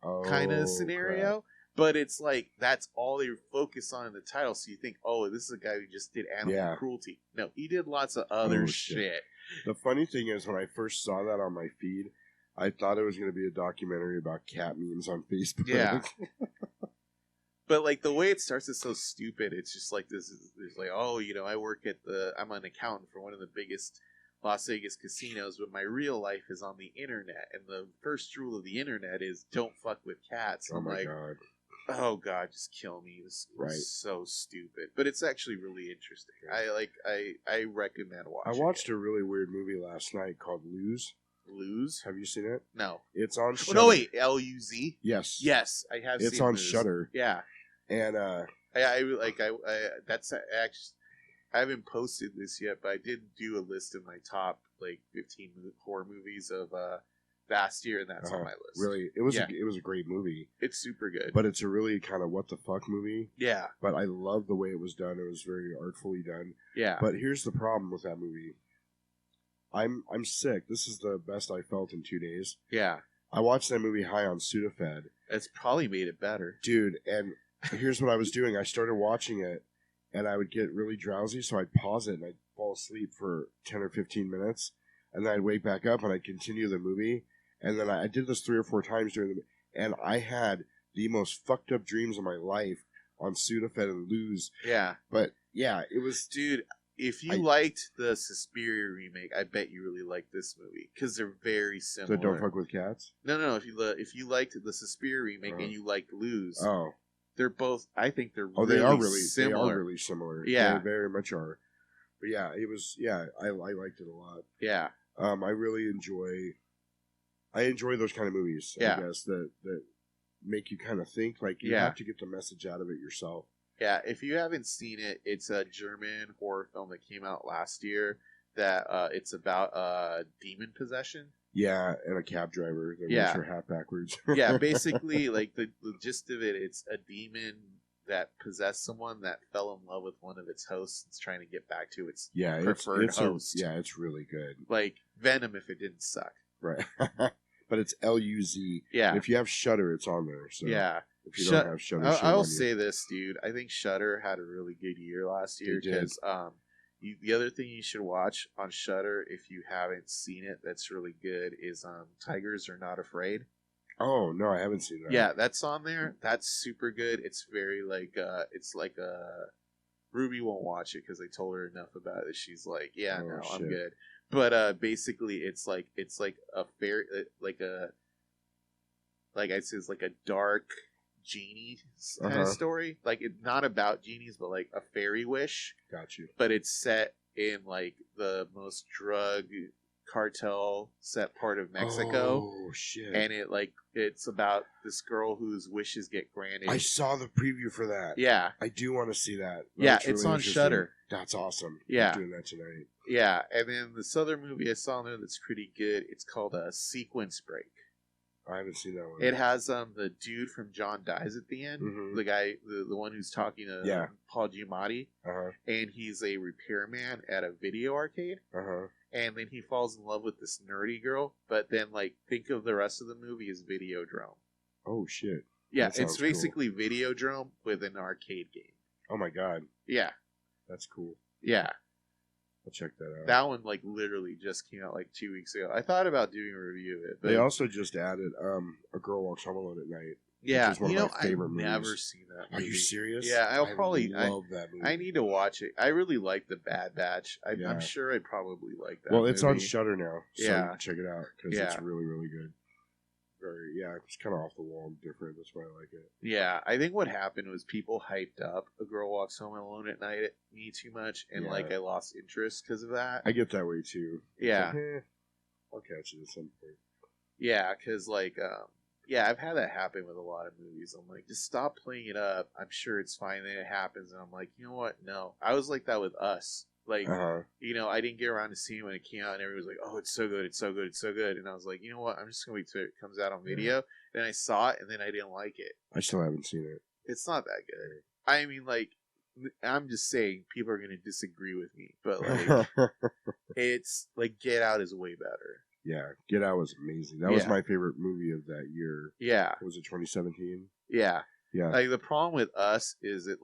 [SPEAKER 2] one.
[SPEAKER 1] kind
[SPEAKER 2] Oh,
[SPEAKER 1] of scenario, but it's like that's all they focus on in the title. So you think, oh, this is a guy who just did animal cruelty. No, he did lots of other shit.
[SPEAKER 2] The funny thing is, when I first saw that on my feed, I thought it was going to be a documentary about cat memes on Facebook.
[SPEAKER 1] Yeah. But like the way it starts is so stupid. It's just like there's like, oh, you know, I'm an accountant for one of the biggest Las Vegas casinos, but my real life is on the internet, and the first rule of the internet is don't fuck with cats.
[SPEAKER 2] Oh
[SPEAKER 1] I'm
[SPEAKER 2] my
[SPEAKER 1] like,
[SPEAKER 2] god!
[SPEAKER 1] oh god, just kill me. This is so stupid, but it's actually really interesting. I recommend watching.
[SPEAKER 2] I watched a really weird movie last night called Lose.
[SPEAKER 1] Lose?
[SPEAKER 2] Have you seen it?
[SPEAKER 1] No.
[SPEAKER 2] It's on Shudder.
[SPEAKER 1] Oh, no, wait, Luz?
[SPEAKER 2] Yes.
[SPEAKER 1] Yes, I have.
[SPEAKER 2] It's
[SPEAKER 1] seen
[SPEAKER 2] on
[SPEAKER 1] Luz.
[SPEAKER 2] Shudder.
[SPEAKER 1] Yeah.
[SPEAKER 2] And
[SPEAKER 1] that's actually, I haven't posted this yet, but I did do a list of my top like 15 horror movies of last year, and that's on my list.
[SPEAKER 2] Really, it was a great movie.
[SPEAKER 1] It's super good,
[SPEAKER 2] but it's a really kind of what the fuck movie.
[SPEAKER 1] Yeah.
[SPEAKER 2] But I love the way it was done. It was very artfully done.
[SPEAKER 1] Yeah.
[SPEAKER 2] But here's the problem with that movie. I'm sick. This is the best I felt in 2 days.
[SPEAKER 1] Yeah.
[SPEAKER 2] I watched that movie high on Sudafed.
[SPEAKER 1] It's probably made it better,
[SPEAKER 2] dude. And here's what I was doing. I started watching it, and I would get really drowsy, so I'd pause it and I'd fall asleep for 10 or 15 minutes, and then I'd wake back up and I'd continue the movie. And then I did this 3 or 4 times during and I had the most fucked up dreams of my life on Sudafed and Luz.
[SPEAKER 1] Yeah.
[SPEAKER 2] But yeah, it was,
[SPEAKER 1] dude. if you liked the Suspiria remake, I bet you really like this movie because they're very similar.
[SPEAKER 2] So Don't Fuck with Cats?
[SPEAKER 1] No. If you liked the Suspiria remake and you liked Lose, they're both. I think they're
[SPEAKER 2] they are really
[SPEAKER 1] similar.
[SPEAKER 2] They are really similar.
[SPEAKER 1] Yeah,
[SPEAKER 2] they very much are. But yeah, it was. Yeah, I liked it a lot.
[SPEAKER 1] Yeah.
[SPEAKER 2] I really enjoy. I enjoy those kind of movies. I guess that make you kind of think. Like you have to get the message out of it yourself.
[SPEAKER 1] Yeah, if you haven't seen it, it's a German horror film that came out last year. That it's about demon possession.
[SPEAKER 2] Yeah, and a cab driver that wears her hat backwards.
[SPEAKER 1] Yeah, basically, like the gist of it, it's a demon that possessed someone that fell in love with one of its hosts and is trying to get back to its preferred host.
[SPEAKER 2] It's really good.
[SPEAKER 1] Like Venom if it didn't suck.
[SPEAKER 2] Right. But it's Luz.
[SPEAKER 1] Yeah.
[SPEAKER 2] And if you have Shudder, it's on there. So
[SPEAKER 1] yeah.
[SPEAKER 2] If you don't have Shudder,
[SPEAKER 1] I'll say this, dude. I think Shudder had a really good year last year because the other thing you should watch on Shudder if you haven't seen it that's really good is Tigers Are Not Afraid.
[SPEAKER 2] Oh no, I haven't seen that.
[SPEAKER 1] Yeah, that's on there. That's super good. It's very Ruby won't watch it because I told her enough about it. She's like, yeah, no, shit. I'm good. But basically, it's like a fair I'd say it's like a dark genie kind of story. Like it's not about genies, but like a fairy wish.
[SPEAKER 2] Got you.
[SPEAKER 1] But it's set in like the most drug cartel set part of Mexico.
[SPEAKER 2] Oh shit!
[SPEAKER 1] And it's about this girl whose wishes get granted.
[SPEAKER 2] I saw the preview for that.
[SPEAKER 1] Yeah,
[SPEAKER 2] I do want to see that.
[SPEAKER 1] Yeah, it's on Shudder.
[SPEAKER 2] That's awesome.
[SPEAKER 1] Yeah,
[SPEAKER 2] I'm doing that tonight.
[SPEAKER 1] Yeah, and then this other movie I saw in there that's pretty good. It's called Sequence Break.
[SPEAKER 2] I haven't seen that one.
[SPEAKER 1] It has the dude from John Dies at the end, the guy, the one who's talking to Paul Giamatti, and he's a repairman at a video arcade, and then he falls in love with this nerdy girl. But then, think of the rest of the movie as Videodrome.
[SPEAKER 2] Oh shit!
[SPEAKER 1] Yeah, it's basically cool. Videodrome with an arcade game.
[SPEAKER 2] Oh my god!
[SPEAKER 1] Yeah,
[SPEAKER 2] that's cool.
[SPEAKER 1] Yeah.
[SPEAKER 2] I'll check that out.
[SPEAKER 1] That one literally just came out 2 weeks ago. I thought about doing a review of it. But
[SPEAKER 2] they also just added A Girl Walks Home Alone at Night.
[SPEAKER 1] Yeah,
[SPEAKER 2] which is one of my favorite movies.
[SPEAKER 1] I've never seen that movie.
[SPEAKER 2] Are you serious?
[SPEAKER 1] Yeah, I
[SPEAKER 2] love that movie.
[SPEAKER 1] I need to watch it. I really like The Bad Batch. I'm sure I'd probably like that.
[SPEAKER 2] Well, it's on Shudder now, so check it out because
[SPEAKER 1] it's
[SPEAKER 2] really, really good. It's kind of off the wall and different. That's why I like it.
[SPEAKER 1] Yeah, I think what happened was people hyped up A Girl Walks Home Alone at Night me too much, and I lost interest because of that.
[SPEAKER 2] I get that way too.
[SPEAKER 1] Yeah,
[SPEAKER 2] I'll catch it at some point.
[SPEAKER 1] Yeah, because I've had that happen with a lot of movies. I'm like, just stop playing it up. I'm sure it's fine. Then it happens, and I'm like, you know what? No, I was like that with Us. I didn't get around to seeing it when it came out, and everybody was like, "Oh, it's so good, it's so good, it's so good." And I was like, you know what? I'm just gonna wait till it comes out on video. Then I saw it, and then I didn't like it.
[SPEAKER 2] I still haven't seen it.
[SPEAKER 1] It's not that good. I mean, I'm just saying, people are gonna disagree with me, but it's Get Out is way better.
[SPEAKER 2] Yeah, Get Out was amazing. That was my favorite movie of that year.
[SPEAKER 1] Yeah,
[SPEAKER 2] was it 2017?
[SPEAKER 1] Yeah,
[SPEAKER 2] yeah.
[SPEAKER 1] The problem with Us is it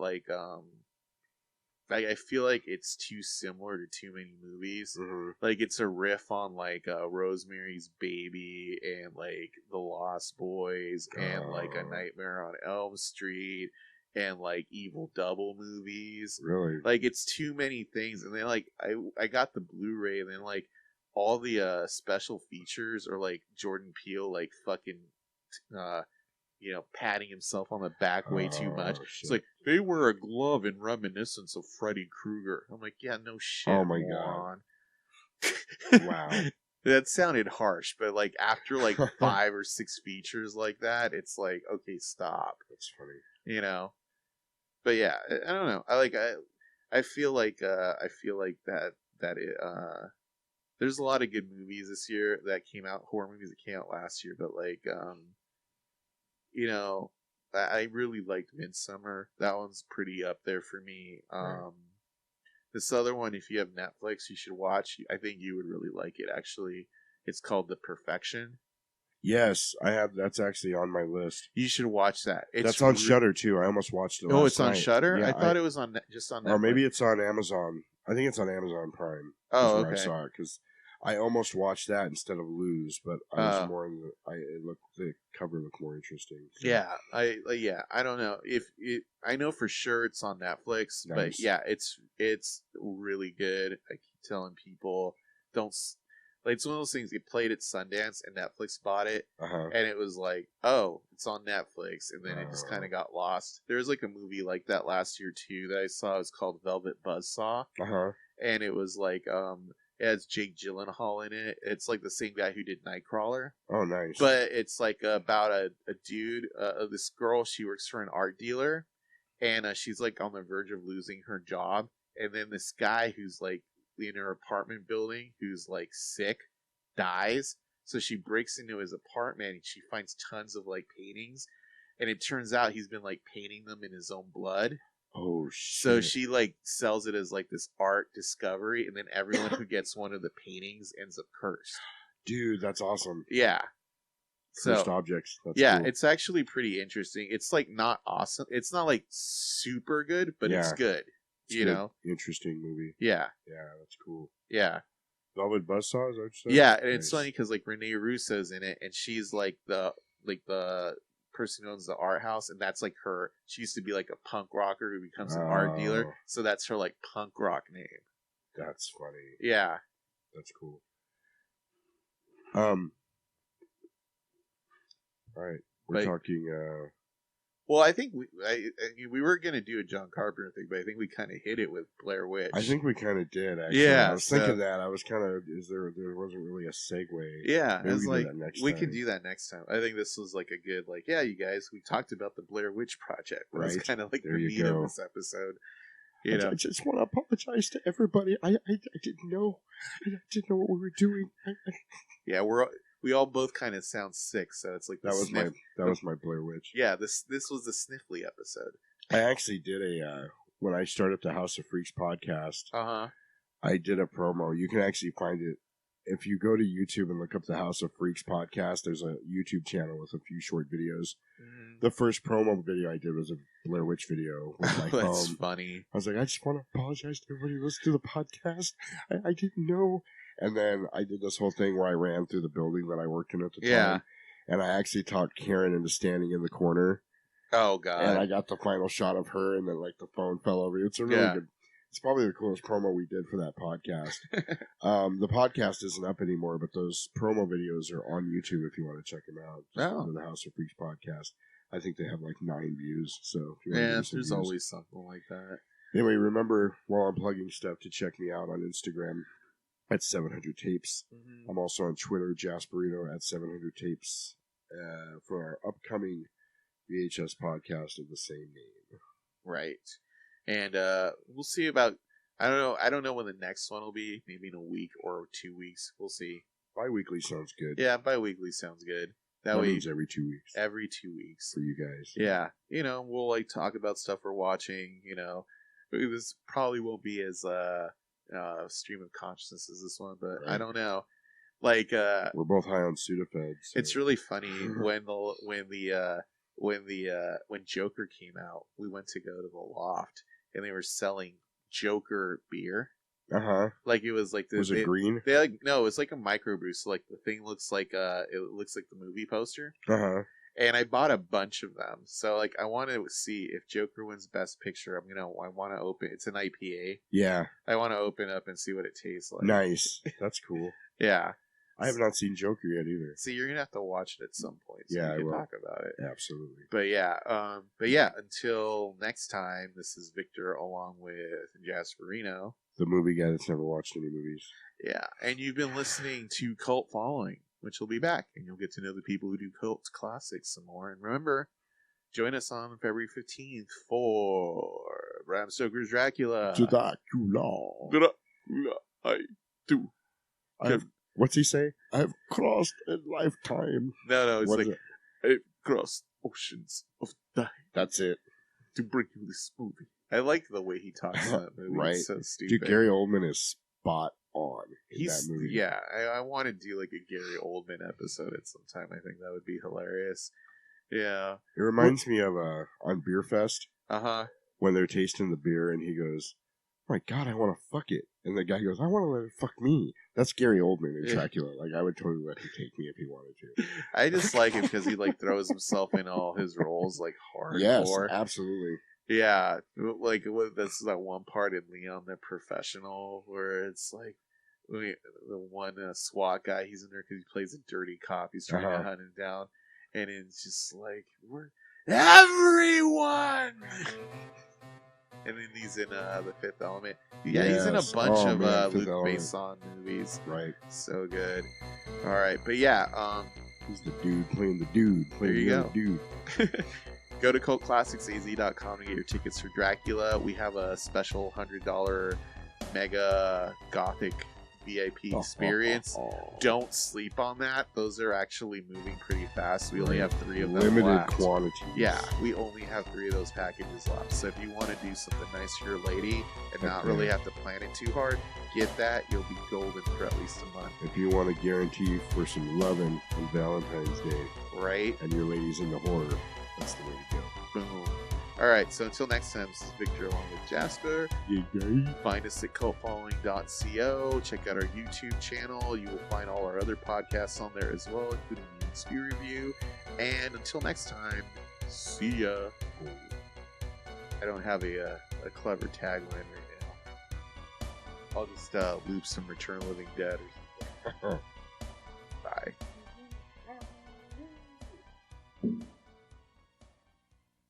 [SPEAKER 1] I feel like it's too similar to too many movies.
[SPEAKER 2] Mm-hmm.
[SPEAKER 1] It's a riff on Rosemary's Baby and The Lost Boys and A Nightmare on Elm Street and Evil Double movies.
[SPEAKER 2] Really?
[SPEAKER 1] It's too many things. And then I got the Blu-ray, and then all the special features are Jordan Peele fucking patting himself on the back way too much. Shit. It's they wear a glove in reminiscence of Freddy Krueger. I'm like, yeah, no shit.
[SPEAKER 2] Oh my god. Wow.
[SPEAKER 1] That sounded harsh, but after 5 or 6 features like that, it's okay, stop.
[SPEAKER 2] That's funny.
[SPEAKER 1] But yeah, I don't know. I feel like that it there's a lot of good movies this year that came out, horror movies that came out last year, but I really liked Midsummer. That one's pretty up there for me. This other one, if you have Netflix, you should watch. I think you would really like it, actually. It's called The Perfection.
[SPEAKER 2] Yes, I have. That's actually on my list.
[SPEAKER 1] You should watch that.
[SPEAKER 2] That's on Shudder, too. I almost watched it last
[SPEAKER 1] it's on
[SPEAKER 2] night.
[SPEAKER 1] Shudder? Yeah, I thought it was on just on Netflix.
[SPEAKER 2] Or maybe it's on Amazon. I think it's on Amazon Prime.
[SPEAKER 1] Oh, okay.
[SPEAKER 2] Where I saw it, because I almost watched that instead of Lose, but I was more in the cover looked more interesting. So.
[SPEAKER 1] Yeah, I don't know if I know for sure it's on Netflix,
[SPEAKER 2] Nice.
[SPEAKER 1] but yeah, it's really good. I keep telling people don't like it's one of those things. It played at Sundance and Netflix bought it, and it was like, oh, it's on Netflix, and then it just kind of got lost. There was like a movie like that last year too that I saw. It was called Velvet Buzzsaw, and it was like it has Jake Gyllenhaal in it. It's like the same guy who did Nightcrawler.
[SPEAKER 2] Oh, nice.
[SPEAKER 1] But it's like about a dude, this girl, she works for an art dealer, and she's like on the verge of losing her job. And then this guy who's like in her apartment building, who's like sick, dies. So she breaks into his apartment and she finds tons of like paintings. And it turns out he's been like painting them in his own blood.
[SPEAKER 2] Oh shit.
[SPEAKER 1] So she like sells it as like this art discovery, and then everyone who gets one of the paintings ends up cursed.
[SPEAKER 2] Dude, that's awesome.
[SPEAKER 1] Yeah.
[SPEAKER 2] Cursed objects. That's
[SPEAKER 1] yeah,
[SPEAKER 2] cool.
[SPEAKER 1] It's actually pretty interesting. It's like not awesome. It's not like super good, but it's good.
[SPEAKER 2] It's
[SPEAKER 1] you
[SPEAKER 2] good.
[SPEAKER 1] know?
[SPEAKER 2] Interesting movie.
[SPEAKER 1] Yeah.
[SPEAKER 2] Yeah, that's cool.
[SPEAKER 1] Yeah.
[SPEAKER 2] Velvet Buzzsaw, is that what you said?
[SPEAKER 1] Yeah, and it's funny because like Renee Russo's in it, and she's like the person who owns the art house, and that's like her. She used to be like a punk rocker who becomes an art dealer, so that's her like punk rock name.
[SPEAKER 2] That's funny.
[SPEAKER 1] Yeah,
[SPEAKER 2] that's cool. All right, we're talking.
[SPEAKER 1] Well, I think we were gonna do a John Carpenter thing, but I think we kind of hit it with Blair Witch.
[SPEAKER 2] I think we kind of did. Actually,
[SPEAKER 1] yeah.
[SPEAKER 2] I was thinking that. I was kind of. There wasn't really a segue.
[SPEAKER 1] Yeah,
[SPEAKER 2] maybe
[SPEAKER 1] I was like, we
[SPEAKER 2] time.
[SPEAKER 1] could do that next time. I think this was like a good, like, yeah, you guys, we talked about the Blair Witch Project. That was kind of like the meat of this episode. You know,
[SPEAKER 2] I just want to apologize to everybody. I didn't know. I didn't know what we were doing.
[SPEAKER 1] Yeah, we all both kind of sound sick, so it's like
[SPEAKER 2] that was my Blair Witch.
[SPEAKER 1] Yeah, this was the sniffly episode.
[SPEAKER 2] I actually did when I started the House of Freaks podcast. I did a promo. You can actually find it if you go to YouTube and look up the House of Freaks podcast. There's a YouTube channel with a few short videos. The first promo video I did was a Blair Witch video with my phone.
[SPEAKER 1] That's funny.
[SPEAKER 2] I was like, I just want to apologize to everybody who listened to the podcast. I didn't know. And then I did this whole thing where I ran through the building that I worked in at the time. And I actually talked Karen into standing in the corner.
[SPEAKER 1] Oh, God.
[SPEAKER 2] And I got the final shot of her, and then, like, the phone fell over. It's a really good... It's probably the coolest promo we did for that podcast. The podcast isn't up anymore, but those promo videos are on YouTube if you want to check them out. Just the House of Freaks podcast. I think they have, like, 9 views. So if you want to
[SPEAKER 1] there's views. Always something like that.
[SPEAKER 2] Anyway, remember, while I'm plugging stuff, to check me out on Instagram. At 700 Tapes. I'm also on Twitter, Jasperino at 700 Tapes, for our upcoming VHS podcast of the same name.
[SPEAKER 1] Right. And we'll see about, I don't know when the next one will be, maybe in a week or 2 weeks. We'll see.
[SPEAKER 2] Bi-weekly sounds good.
[SPEAKER 1] Yeah, bi-weekly sounds good.
[SPEAKER 2] That means every 2 weeks.
[SPEAKER 1] Every 2 weeks.
[SPEAKER 2] For you guys.
[SPEAKER 1] Yeah. You know, we'll like talk about stuff we're watching, you know. This probably won't be as stream of consciousness as this one, but I don't know. Like
[SPEAKER 2] we're both high on Sudafed. So.
[SPEAKER 1] It's really funny when Joker came out, we went to go to the Loft and they were selling Joker beer. Like it was like this.
[SPEAKER 2] Was it green?
[SPEAKER 1] They like no, it was like a microbrew. So like the thing looks like it looks like the movie poster. And I bought a bunch of them. So like I want to see if Joker wins Best Picture. I want to open. It's an IPA.
[SPEAKER 2] Yeah.
[SPEAKER 1] I want to open up and see what it tastes like.
[SPEAKER 2] Nice. That's cool.
[SPEAKER 1] Yeah.
[SPEAKER 2] I have not seen Joker yet either.
[SPEAKER 1] See, you're gonna have to watch it at some point. So
[SPEAKER 2] yeah,
[SPEAKER 1] we can talk about it.
[SPEAKER 2] Absolutely.
[SPEAKER 1] But yeah. Until next time, this is Victor along with Jasperino,
[SPEAKER 2] the movie guy that's never watched any movies.
[SPEAKER 1] Yeah, and you've been listening to Cult Following, which will be back, and you'll get to know the people who do cult classics some more. And remember, join us on February 15th for Bram Stoker's Dracula.
[SPEAKER 2] Dracula. I do. What's he say? I've crossed a lifetime.
[SPEAKER 1] No, it's I've crossed oceans of time.
[SPEAKER 2] That's it.
[SPEAKER 1] To bring you this movie. I like the way he talks in that movie.
[SPEAKER 2] Right.
[SPEAKER 1] It's so stupid.
[SPEAKER 2] Dude, Gary Oldman is spot on in that movie.
[SPEAKER 1] Yeah, I want to do like a Gary Oldman episode at some time. I think that would be hilarious. Yeah.
[SPEAKER 2] It reminds me of on Beer Fest.
[SPEAKER 1] Uh-huh.
[SPEAKER 2] When they're tasting the beer and he goes, "Oh my God, I want to fuck it." And the guy goes, I want to let it fuck me. That's Gary Oldman in Dracula. Like, I would totally let him take me if he wanted to.
[SPEAKER 1] I just like him because he like throws himself in all his roles like hardcore.
[SPEAKER 2] Yes, absolutely.
[SPEAKER 1] Yeah, like this is that one part in Leon the Professional where it's like the one SWAT guy, he's in there because he plays a dirty cop. He's trying to hunt him down, and it's just like we're everyone. And then he's in The Fifth Element. Yeah, he's in a bunch of Luc Besson movies.
[SPEAKER 2] Right.
[SPEAKER 1] So good. All right, but yeah,
[SPEAKER 2] he's the dude playing the dude.
[SPEAKER 1] There you go.
[SPEAKER 2] Dude.
[SPEAKER 1] Go to cultclassicsaz.com to get your tickets for Dracula. We have a special $100 mega gothic VIP experience. Don't sleep on that. Those are actually moving pretty fast. We only have 3 of them
[SPEAKER 2] limited
[SPEAKER 1] left.
[SPEAKER 2] quantities.
[SPEAKER 1] Yeah, we only have 3 of those packages left. So if you want to do something nice for your lady and not really have to plan it too hard, get that. You'll be golden for at least a month.
[SPEAKER 2] If you want to guarantee for some loving on Valentine's Day,
[SPEAKER 1] right?
[SPEAKER 2] And your lady's into horror, that's the way to go.
[SPEAKER 1] Boom. All right, so until next time, this is Victor along with Jasper. Find us at cultfollowing.co. Check out our YouTube channel. You will find all our other podcasts on there as well, including the Spear Review. And until next time, see ya. I don't have a clever tagline right now. I'll just loop some Return of the Living Dead or something.